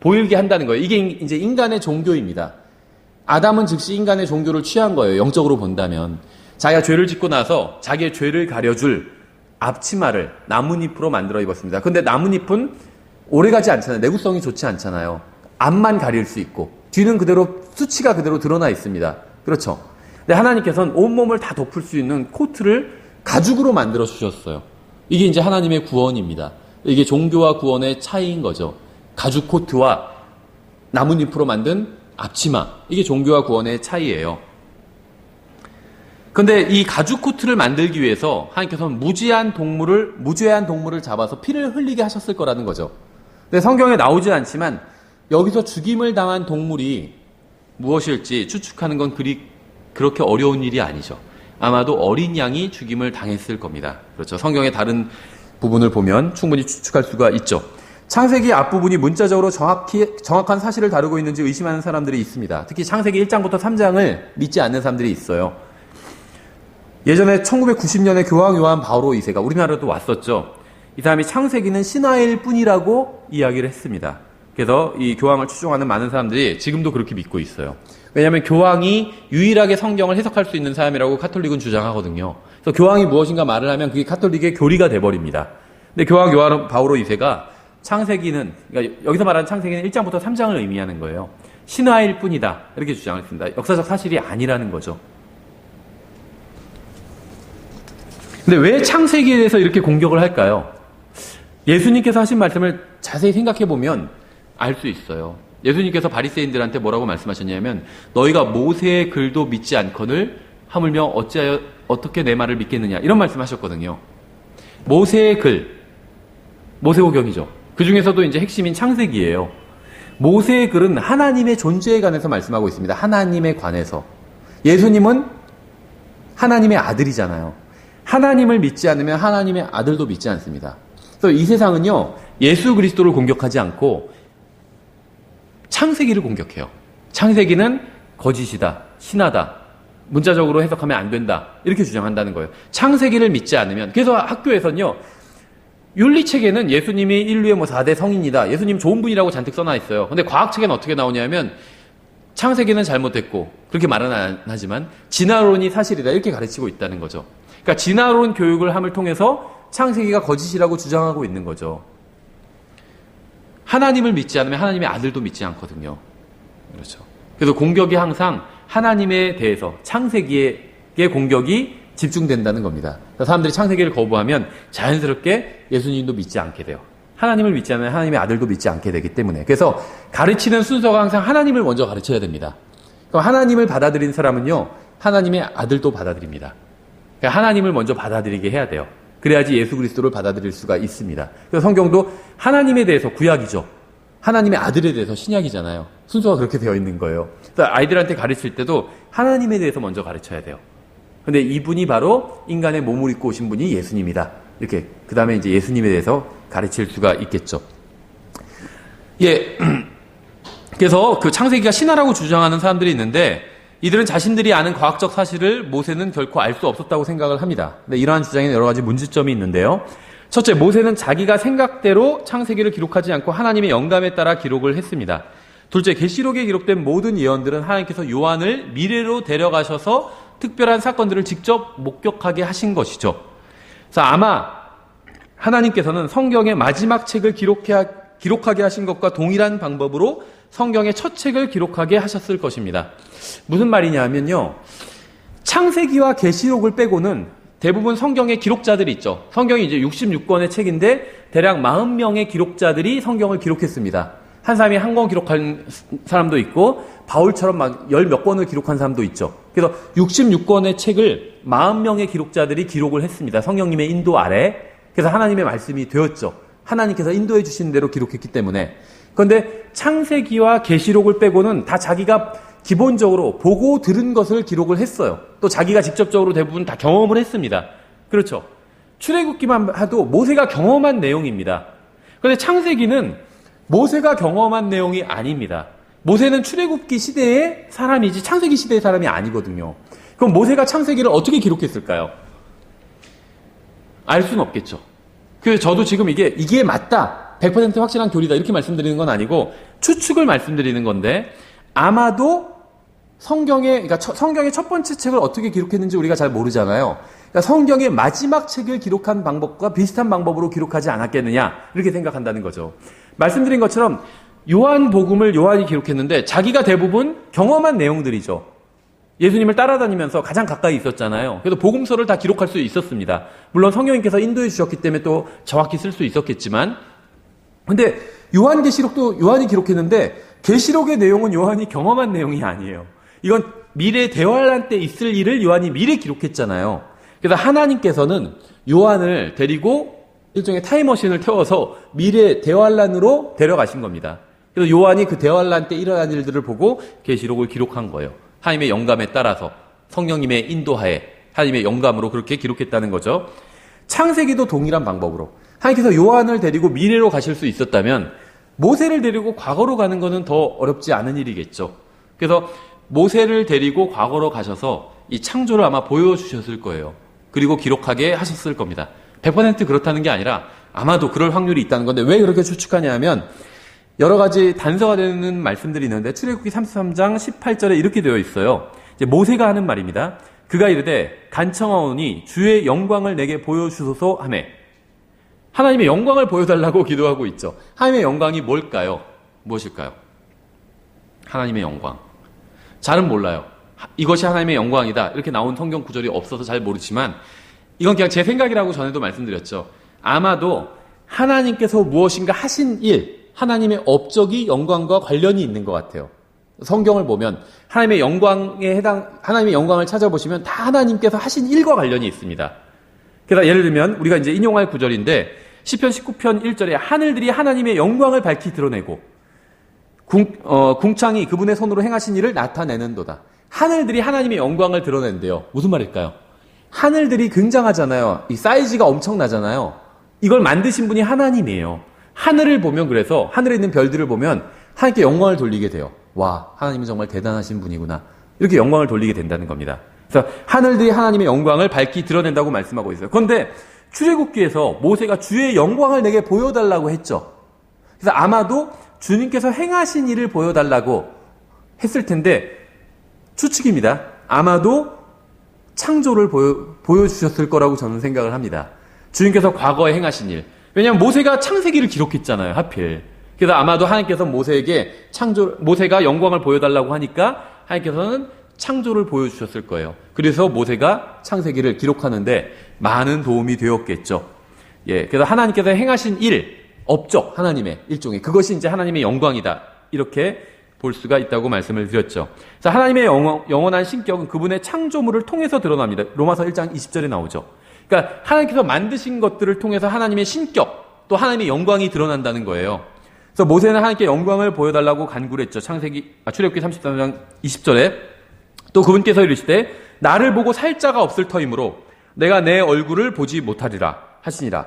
보이게 한다는 거예요. 이게 이제 인간의 종교입니다. 아담은 즉시 인간의 종교를 취한 거예요. 영적으로 본다면. 자기가 죄를 짓고 나서 자기의 죄를 가려줄 앞치마를 나뭇잎으로 만들어 입었습니다. 근데 나뭇잎은 오래가지 않잖아요. 내구성이 좋지 않잖아요. 앞만 가릴 수 있고 뒤는 그대로 수치가 그대로 드러나 있습니다. 그렇죠? 근데 하나님께서는 온몸을 다 덮을 수 있는 코트를 가죽으로 만들어 주셨어요. 이게 이제 하나님의 구원입니다. 이게 종교와 구원의 차이인 거죠. 가죽 코트와 나뭇잎으로 만든 앞치마. 이게 종교와 구원의 차이예요. 그런데 이 가죽 코트를 만들기 위해서 하나님께서는 무죄한 동물을 잡아서 피를 흘리게 하셨을 거라는 거죠. 근데 성경에 나오지 않지만 여기서 죽임을 당한 동물이 무엇일지 추측하는 건 그렇게 어려운 일이 아니죠. 아마도 어린 양이 죽임을 당했을 겁니다. 그렇죠. 성경의 다른 부분을 보면 충분히 추측할 수가 있죠. 창세기 앞부분이 문자적으로 정확한 사실을 다루고 있는지 의심하는 사람들이 있습니다. 특히 창세기 1장부터 3장을 믿지 않는 사람들이 있어요. 예전에 1990년에 교황 요한 바오로 2세가 우리나라도 왔었죠. 이 사람이 창세기는 신화일 뿐이라고 이야기를 했습니다. 그래서 이 교황을 추종하는 많은 사람들이 지금도 그렇게 믿고 있어요. 왜냐하면 교황이 유일하게 성경을 해석할 수 있는 사람이라고 카톨릭은 주장하거든요. 그래서 교황이 무엇인가 말을 하면 그게 카톨릭의 교리가 돼버립니다. 근데 교황 요한 바오로 2세가 창세기는, 그러니까 여기서 말하는 창세기는 1장부터 3장을 의미하는 거예요. 신화일 뿐이다. 이렇게 주장을 했습니다. 역사적 사실이 아니라는 거죠. 근데 왜 창세기에 대해서 이렇게 공격을 할까요? 예수님께서 하신 말씀을 자세히 생각해 보면 알 수 있어요. 예수님께서 바리새인들한테 뭐라고 말씀하셨냐면 너희가 모세의 글도 믿지 않거늘 하물며 어찌하여 어떻게 내 말을 믿겠느냐 이런 말씀하셨거든요. 모세의 글, 모세오경이죠. 그 중에서도 이제 핵심인 창세기예요. 모세의 글은 하나님의 존재에 관해서 말씀하고 있습니다. 하나님에 관해서. 예수님은 하나님의 아들이잖아요. 하나님을 믿지 않으면 하나님의 아들도 믿지 않습니다. 그래서 이 세상은요, 예수 그리스도를 공격하지 않고 창세기를 공격해요. 창세기는 거짓이다, 신하다, 문자적으로 해석하면 안 된다 이렇게 주장한다는 거예요. 창세기를 믿지 않으면. 그래서 학교에서는요, 윤리책에는 예수님이 인류의 4대 성인이다, 예수님 좋은 분이라고 잔뜩 써놔 있어요. 근데 과학책에는 어떻게 나오냐면 창세기는 잘못됐고 그렇게 말은 안 하지만 진화론이 사실이다 이렇게 가르치고 있다는 거죠. 그러니까 진화론 교육을 함을 통해서 창세기가 거짓이라고 주장하고 있는 거죠. 하나님을 믿지 않으면 하나님의 아들도 믿지 않거든요. 그렇죠. 그래서 공격이 항상 하나님에 대해서 창세기의 공격이 집중된다는 겁니다. 사람들이 창세기를 거부하면 자연스럽게 예수님도 믿지 않게 돼요. 하나님을 믿지 않으면 하나님의 아들도 믿지 않게 되기 때문에. 그래서 가르치는 순서가 항상 하나님을 먼저 가르쳐야 됩니다. 그럼 하나님을 받아들인 사람은요, 하나님의 아들도 받아들입니다. 그러니까 하나님을 먼저 받아들이게 해야 돼요. 그래야지 예수 그리스도를 받아들일 수가 있습니다. 그래서 성경도 하나님에 대해서 구약이죠. 하나님의 아들에 대해서 신약이잖아요. 순서가 그렇게 되어 있는 거예요. 그래서 아이들한테 가르칠 때도 하나님에 대해서 먼저 가르쳐야 돼요. 근데 이분이 바로 인간의 몸을 입고 오신 분이 예수님이다. 이렇게 그 다음에 이제 예수님에 대해서 가르칠 수가 있겠죠. 예. 그래서 그 창세기가 신화라고 주장하는 사람들이 있는데 이들은 자신들이 아는 과학적 사실을 모세는 결코 알 수 없었다고 생각을 합니다. 근데 이러한 주장에는 여러 가지 문제점이 있는데요. 첫째, 모세는 자기가 생각대로 창세기를 기록하지 않고 하나님의 영감에 따라 기록을 했습니다. 둘째, 계시록에 기록된 모든 예언들은 하나님께서 요한을 미래로 데려가셔서 특별한 사건들을 직접 목격하게 하신 것이죠. 그래서 아마 하나님께서는 성경의 마지막 책을 기록하게 하신 것과 동일한 방법으로 성경의 첫 책을 기록하게 하셨을 것입니다. 무슨 말이냐 하면요. 창세기와 계시록을 빼고는 대부분 성경의 기록자들이 있죠. 성경이 이제 66권의 책인데 대략 40명의 기록자들이 성경을 기록했습니다. 한 사람이 한 권 기록한 사람도 있고 바울처럼 막 10몇 권을 기록한 사람도 있죠. 그래서 66권의 책을 40명의 기록자들이 기록을 했습니다. 성령님의 인도 아래. 그래서 하나님의 말씀이 되었죠. 하나님께서 인도해 주신 대로 기록했기 때문에. 그런데 창세기와 계시록을 빼고는 다 자기가 기본적으로 보고 들은 것을 기록을 했어요. 또 자기가 직접적으로 대부분 다 경험을 했습니다. 그렇죠. 출애굽기만 해도 모세가 경험한 내용입니다. 그런데 창세기는 모세가 경험한 내용이 아닙니다. 모세는 출애굽기 시대의 사람이지 창세기 시대의 사람이 아니거든요. 그럼 모세가 창세기를 어떻게 기록했을까요? 알 수는 없겠죠. 그래서 저도 지금 이게 맞다, 100% 확실한 교리다 이렇게 말씀드리는 건 아니고 추측을 말씀드리는 건데 아마도 성경의 첫 번째 책을 어떻게 기록했는지 우리가 잘 모르잖아요. 그러니까 성경의 마지막 책을 기록한 방법과 비슷한 방법으로 기록하지 않았겠느냐 이렇게 생각한다는 거죠. 말씀드린 것처럼 요한복음을 요한이 기록했는데 자기가 대부분 경험한 내용들이죠. 예수님을 따라다니면서 가장 가까이 있었잖아요. 그래서 복음서를 다 기록할 수 있었습니다. 물론 성령님께서 인도해 주셨기 때문에 또 정확히 쓸 수 있었겠지만, 근데 요한계시록도 요한이 기록했는데 계시록의 내용은 요한이 경험한 내용이 아니에요. 이건 미래 대환란 때 있을 일을 요한이 미리 기록했잖아요. 그래서 하나님께서는 요한을 데리고 일종의 타임머신을 태워서 미래 대환란으로 데려가신 겁니다. 그래서 요한이 그 대환란 때 일어난 일들을 보고 계시록을 기록한 거예요. 하나님의 영감에 따라서 성령님의 인도하에 하나님의 영감으로 그렇게 기록했다는 거죠. 창세기도 동일한 방법으로 하나님께서 요한을 데리고 미래로 가실 수 있었다면 모세를 데리고 과거로 가는 것은 더 어렵지 않은 일이겠죠. 그래서 모세를 데리고 과거로 가셔서 이 창조를 아마 보여주셨을 거예요. 그리고 기록하게 하셨을 겁니다. 100% 그렇다는 게 아니라 아마도 그럴 확률이 있다는 건데 왜 그렇게 추측하냐 하면 여러 가지 단서가 되는 말씀들이 있는데 출애굽기 33장 18절에 이렇게 되어 있어요. 이제 모세가 하는 말입니다. 그가 이르되 간청하오니 주의 영광을 내게 보여주소서 하매. 하나님의 영광을 보여달라고 기도하고 있죠. 하나님의 영광이 뭘까요? 무엇일까요? 하나님의 영광. 잘은 몰라요. 이것이 하나님의 영광이다 이렇게 나온 성경 구절이 없어서 잘 모르지만 이건 그냥 제 생각이라고 전에도 말씀드렸죠. 아마도 하나님께서 무엇인가 하신 일, 하나님의 업적이 영광과 관련이 있는 것 같아요. 성경을 보면 하나님의 영광을 찾아보시면 다 하나님께서 하신 일과 관련이 있습니다. 그래서 예를 들면 우리가 이제 인용할 구절인데 시편 19편 1절에 하늘들이 하나님의 영광을 밝히 드러내고 궁창이 그분의 손으로 행하신 일을 나타내는도다. 하늘들이 하나님의 영광을 드러낸대요. 무슨 말일까요? 하늘들이 굉장하잖아요. 이 사이즈가 엄청나잖아요. 이걸 만드신 분이 하나님이에요. 하늘을 보면 그래서 하늘에 있는 별들을 보면 하나님께 영광을 돌리게 돼요. 와, 하나님은 정말 대단하신 분이구나. 이렇게 영광을 돌리게 된다는 겁니다. 그래서 하늘들이 하나님의 영광을 밝히 드러낸다고 말씀하고 있어요. 그런데 출애굽기에서 모세가 주의 영광을 내게 보여달라고 했죠. 그래서 아마도 주님께서 행하신 일을 보여달라고 했을 텐데 추측입니다. 아마도 창조를 보여주셨을 거라고 저는 생각을 합니다. 주님께서 과거에 행하신 일. 왜냐하면 모세가 창세기를 기록했잖아요. 하필. 그래서 아마도 하나님께서 모세에게 모세가 영광을 보여달라고 하니까 하나님께서는 창조를 보여주셨을 거예요. 그래서 모세가 창세기를 기록하는데 많은 도움이 되었겠죠. 예, 그래서 하나님께서 행하신 일, 업적, 하나님의 일종의 그것이 이제 하나님의 영광이다. 이렇게 볼 수가 있다고 말씀을 드렸죠. 그래서 하나님의 영원한 신격은 그분의 창조물을 통해서 드러납니다. 로마서 1장 20절에 나오죠. 그러니까 하나님께서 만드신 것들을 통해서 하나님의 신격, 또 하나님의 영광이 드러난다는 거예요. 그래서 모세는 하나님께 영광을 보여달라고 간구를 했죠. 출애굽기 33장 20절에 또 그분께서 이르시되 나를 보고 살 자가 없을 터이므로 내가 내 얼굴을 보지 못하리라 하시니라.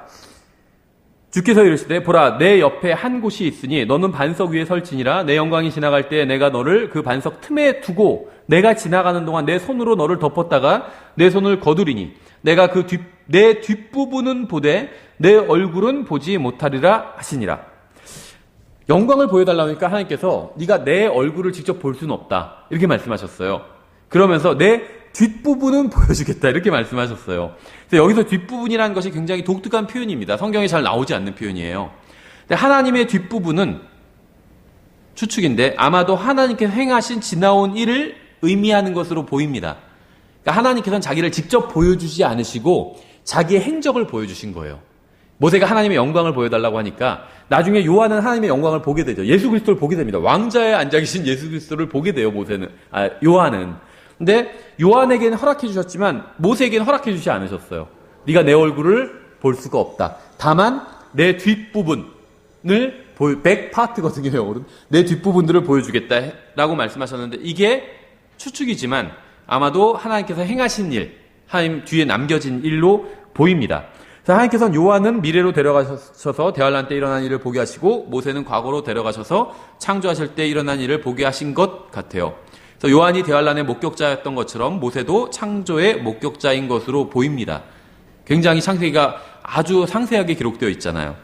주께서 이르시되 보라 내 옆에 한 곳이 있으니 너는 반석 위에 설치니라. 내 영광이 지나갈 때 내가 너를 그 반석 틈에 두고 내가 지나가는 동안 내 손으로 너를 덮었다가 내 손을 거두리니 내가 내 뒷부분은 보되 내 얼굴은 보지 못하리라 하시니라. 영광을 보여달라고 하니까 하나님께서 네가 내 얼굴을 직접 볼 수는 없다 이렇게 말씀하셨어요. 그러면서 내 뒷부분은 보여주겠다 이렇게 말씀하셨어요. 그래서 여기서 뒷부분이라는 것이 굉장히 독특한 표현입니다. 성경에 잘 나오지 않는 표현이에요. 근데 하나님의 뒷부분은 추측인데 아마도 하나님께서 행하신 지나온 일을 의미하는 것으로 보입니다. 그러니까 하나님께서는 자기를 직접 보여주지 않으시고 자기의 행적을 보여주신 거예요. 모세가 하나님의 영광을 보여달라고 하니까 나중에 요한은 하나님의 영광을 보게 되죠. 예수 그리스도를 보게 됩니다. 왕자에 앉아 계신 예수 그리스도를 보게 돼요. 요한은. 근데 요한에게는 허락해 주셨지만 모세에게는 허락해 주지 않으셨어요. 네가 내 얼굴을 볼 수가 없다. 다만 내 뒷부분을 백파트거든요. 영어로는. 내 뒷부분들을 보여주겠다라고 말씀하셨는데 이게 추측이지만 아마도 하나님께서 행하신 일, 하나님 뒤에 남겨진 일로 보입니다. 하나님께서는 요한은 미래로 데려가셔서 대환란 때 일어난 일을 보게 하시고 모세는 과거로 데려가셔서 창조하실 때 일어난 일을 보게 하신 것 같아요. 그래서 요한이 대환란의 목격자였던 것처럼 모세도 창조의 목격자인 것으로 보입니다. 굉장히 창세기가 아주 상세하게 기록되어 있잖아요.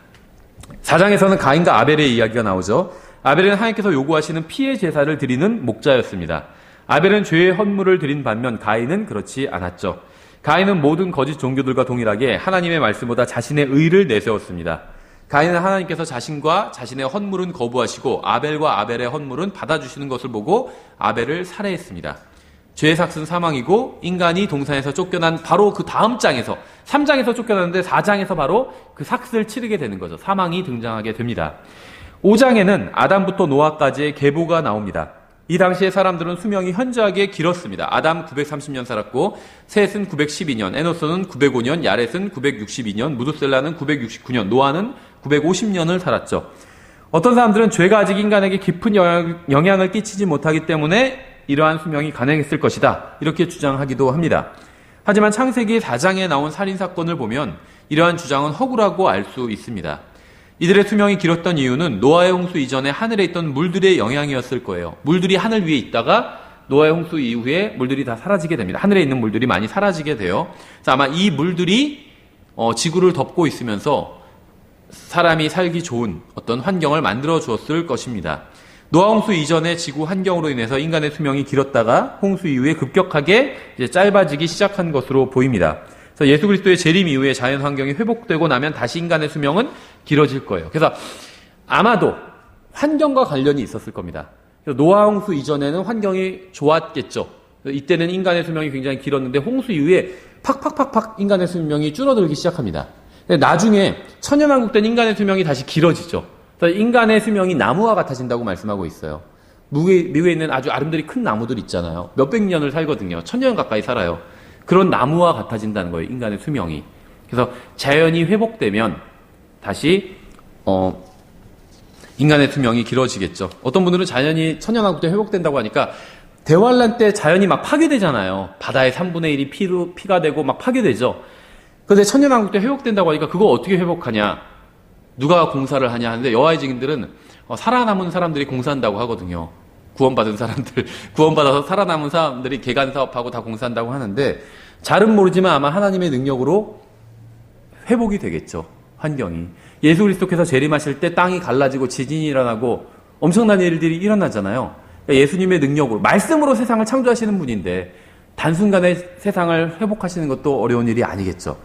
4장에서는 가인과 아벨의 이야기가 나오죠. 아벨은 하나님께서 요구하시는 피의 제사를 드리는 목자였습니다. 아벨은 죄의 헌물을 드린 반면 가인은 그렇지 않았죠. 가인은 모든 거짓 종교들과 동일하게 하나님의 말씀보다 자신의 의를 내세웠습니다. 가인은 하나님께서 자신과 자신의 헌물은 거부하시고 아벨과 아벨의 헌물은 받아주시는 것을 보고 아벨을 살해했습니다. 죄의 삭은 사망이고 인간이 동산에서 쫓겨난 바로 그 다음 장에서 3장에서 쫓겨났는데 4장에서 바로 그 삭을 치르게 되는 거죠. 사망이 등장하게 됩니다. 5장에는 아담부터 노아까지의 계보가 나옵니다. 이 당시에 사람들은 수명이 현저하게 길었습니다. 아담 930년 살았고 셋은 912년, 에노스는 905년, 야렛은 962년, 무두셀라는 969년, 노아는 950년을 살았죠. 어떤 사람들은 죄가 아직 인간에게 깊은 영향을 끼치지 못하기 때문에 이러한 수명이 가능했을 것이다. 이렇게 주장하기도 합니다. 하지만 창세기 4장에 나온 살인사건을 보면 이러한 주장은 허구라고 알 수 있습니다. 이들의 수명이 길었던 이유는 노아의 홍수 이전에 하늘에 있던 물들의 영향이었을 거예요. 물들이 하늘 위에 있다가 노아의 홍수 이후에 물들이 다 사라지게 됩니다. 하늘에 있는 물들이 많이 사라지게 돼요. 그래서 아마 이 물들이 지구를 덮고 있으면서 사람이 살기 좋은 어떤 환경을 만들어 주었을 것입니다. 노아 홍수 이전의 지구 환경으로 인해서 인간의 수명이 길었다가 홍수 이후에 급격하게 이제 짧아지기 시작한 것으로 보입니다. 그래서 예수 그리스도의 재림 이후에 자연 환경이 회복되고 나면 다시 인간의 수명은 길어질 거예요. 그래서 아마도 환경과 관련이 있었을 겁니다. 노아 홍수 이전에는 환경이 좋았겠죠. 이때는 인간의 수명이 굉장히 길었는데 홍수 이후에 팍팍팍팍 인간의 수명이 줄어들기 시작합니다. 나중에 천년왕국 된 인간의 수명이 다시 길어지죠. 그래서 인간의 수명이 나무와 같아진다고 말씀하고 있어요. 미국에 있는 아주 아름드리 큰 나무들 있잖아요. 몇백 년을 살거든요. 1000년 가까이 살아요. 그런 나무와 같아진다는 거예요. 인간의 수명이. 그래서 자연이 회복되면 다시 인간의 수명이 길어지겠죠. 어떤 분들은 자연이 천년왕국 때 회복된다고 하니까 대환란 때 자연이 막 파괴되잖아요. 바다의 3분의 1이 피가 되고 막 파괴되죠. 그런데 천년왕국 때 회복된다고 하니까 그거 어떻게 회복하냐? 누가 공사를 하냐 하는데 여호와의 증인들은 살아남은 사람들이 공사한다고 하거든요. 구원받은 사람들, 구원받아서 살아남은 사람들이 개간 사업하고 다 공사한다고 하는데 잘은 모르지만 아마 하나님의 능력으로 회복이 되겠죠. 환경이. 예수 그리스도께서 재림하실 때 땅이 갈라지고 지진이 일어나고 엄청난 일들이 일어나잖아요. 그러니까 예수님의 능력으로 말씀으로 세상을 창조하시는 분인데 단순간에 세상을 회복하시는 것도 어려운 일이 아니겠죠.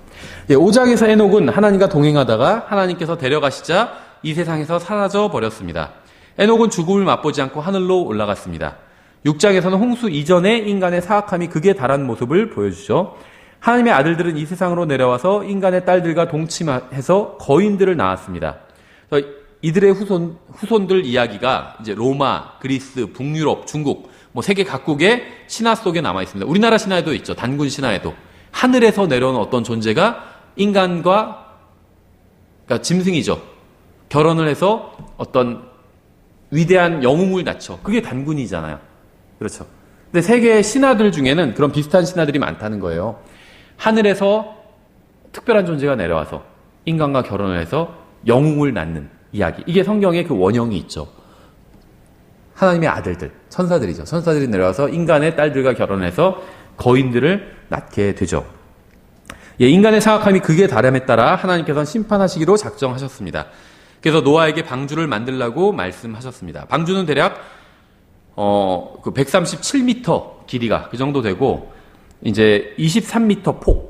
5장에서 에녹은 하나님과 동행하다가 하나님께서 데려가시자 이 세상에서 사라져 버렸습니다. 에녹은 죽음을 맛보지 않고 하늘로 올라갔습니다. 6장에서는 홍수 이전에 인간의 사악함이 극에 달한 모습을 보여주죠. 하나님의 아들들은 이 세상으로 내려와서 인간의 딸들과 동침해서 거인들을 낳았습니다. 이들의 후손들 이야기가 이제 로마, 그리스, 북유럽, 중국, 세계 각국의 신화 속에 남아 있습니다. 우리나라 신화에도 있죠. 단군 신화에도. 하늘에서 내려오는 어떤 존재가 인간과, 그러니까 짐승이죠. 결혼을 해서 어떤 위대한 영웅을 낳죠. 그게 단군이잖아요. 그렇죠. 근데 세계 신화들 중에는 그런 비슷한 신화들이 많다는 거예요. 하늘에서 특별한 존재가 내려와서 인간과 결혼을 해서 영웅을 낳는 이야기. 이게 성경에 그 원형이 있죠. 하나님의 아들들, 천사들이죠. 천사들이 내려와서 인간의 딸들과 결혼해서 거인들을 낳게 되죠. 인간의 사악함이 극에 달함에 따라 하나님께서는 심판하시기로 작정하셨습니다. 그래서 노아에게 방주를 만들라고 말씀하셨습니다. 방주는 대략 137m 길이가 그 정도 되고 이제 23m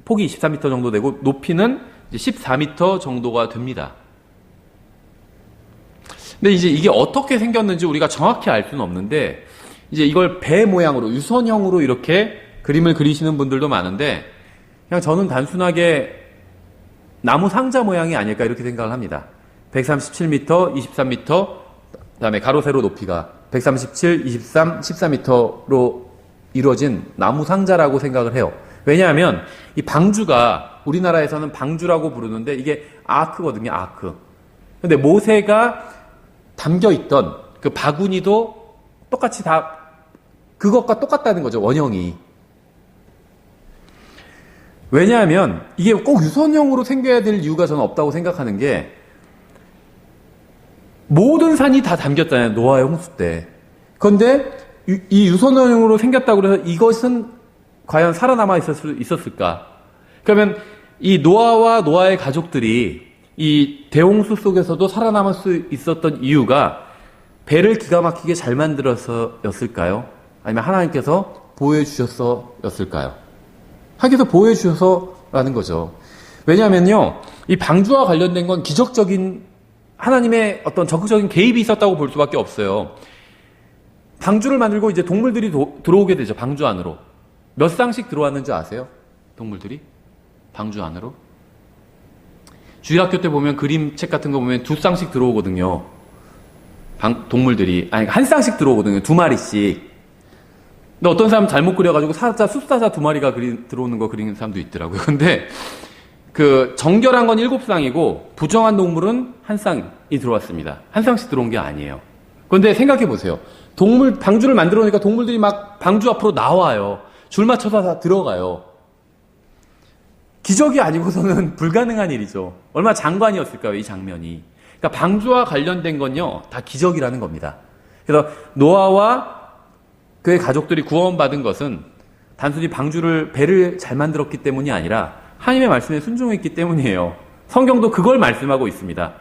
폭이 23m 정도 되고 높이는 이제 14m 정도가 됩니다. 근데 이제 이게 어떻게 생겼는지 우리가 정확히 알 수는 없는데 이제 이걸 배 모양으로 유선형으로 이렇게 그림을 그리시는 분들도 많은데 그냥 저는 단순하게 나무 상자 모양이 아닐까 이렇게 생각을 합니다. 137m, 23m, 그다음에 가로 세로 높이가 137, 23, 14m로 이루어진 나무 상자라고 생각을 해요. 왜냐하면 이 방주가 우리나라에서는 방주라고 부르는데 이게 아크거든요, 아크. 근데 모세가 담겨 있던 그 바구니도 똑같이 다 그것과 똑같다는 거죠, 원형이. 왜냐하면 이게 꼭 유선형으로 생겨야 될 이유가 저는 없다고 생각하는 게 모든 산이 다 담겼잖아요, 노아의 홍수 때. 그런데 이 유선형으로 생겼다고 해서 이것은 과연 살아남아 있었을까? 그러면 이 노아와 노아의 가족들이 이 대홍수 속에서도 살아남을 수 있었던 이유가 배를 기가 막히게 잘 만들어서였을까요? 아니면 하나님께서 보호해 주셔서였을까요? 하나님께서 보호해 주셔서라는 거죠. 왜냐하면요, 이 방주와 관련된 건 기적적인 하나님의 어떤 적극적인 개입이 있었다고 볼 수밖에 없어요. 방주를 만들고 이제 동물들이 들어오게 되죠, 방주 안으로. 몇 쌍씩 들어왔는지 아세요? 동물들이? 방주 안으로? 주일학교 때 보면 그림책 같은 거 보면 2쌍씩 들어오거든요. 동물들이. 아니, 1쌍씩 들어오거든요. 2마리씩. 근데 어떤 사람 잘못 그려가지고 숫사자 2마리가 들어오는 거 그리는 사람도 있더라고요. 근데 그 정결한 건 7쌍이고 부정한 동물은 1쌍이 들어왔습니다. 1쌍씩 들어온 게 아니에요. 그런데 생각해 보세요. 방주를 만들어 놓으니까 동물들이 막 방주 앞으로 나와요. 줄 맞춰서 다 들어가요. 기적이 아니고서는 불가능한 일이죠. 얼마나 장관이었을까요, 이 장면이. 그러니까 방주와 관련된 건요, 다 기적이라는 겁니다. 그래서 노아와 그의 가족들이 구원받은 것은 단순히 배를 잘 만들었기 때문이 아니라 하나님의 말씀에 순종했기 때문이에요. 성경도 그걸 말씀하고 있습니다.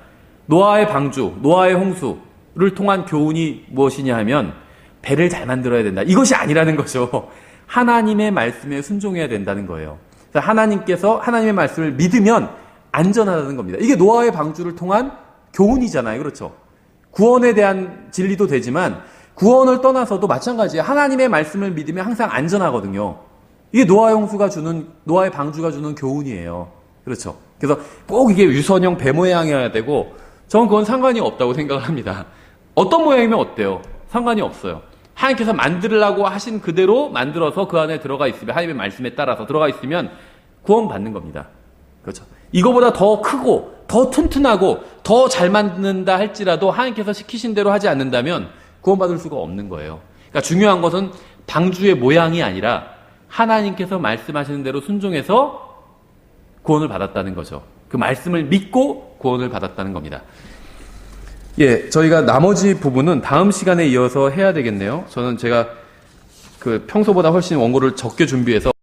노아의 방주, 노아의 홍수를 통한 교훈이 무엇이냐 하면 배를 잘 만들어야 된다. 이것이 아니라는 거죠. 하나님의 말씀에 순종해야 된다는 거예요. 하나님께서 하나님의 말씀을 믿으면 안전하다는 겁니다. 이게 노아의 방주를 통한 교훈이잖아요. 그렇죠? 구원에 대한 진리도 되지만 구원을 떠나서도 마찬가지예요. 하나님의 말씀을 믿으면 항상 안전하거든요. 이게 노아의 방주가 주는 교훈이에요. 그렇죠? 그래서 꼭 이게 유선형 배 모양이어야 되고 저는 그건 상관이 없다고 생각을 합니다. 어떤 모양이면 어때요? 상관이 없어요. 하나님께서 만들라고 하신 그대로 만들어서 그 안에 들어가 있으면, 하나님의 말씀에 따라서 들어가 있으면 구원받는 겁니다. 그렇죠? 이거보다 더 크고 더 튼튼하고 더 잘 만든다 할지라도 하나님께서 시키신 대로 하지 않는다면 구원받을 수가 없는 거예요. 그러니까 중요한 것은 방주의 모양이 아니라 하나님께서 말씀하시는 대로 순종해서 구원을 받았다는 거죠. 그 말씀을 믿고 구원을 받았다는 겁니다. 예, 저희가 나머지 부분은 다음 시간에 이어서 해야 되겠네요. 제가 평소보다 훨씬 원고를 적게 준비해서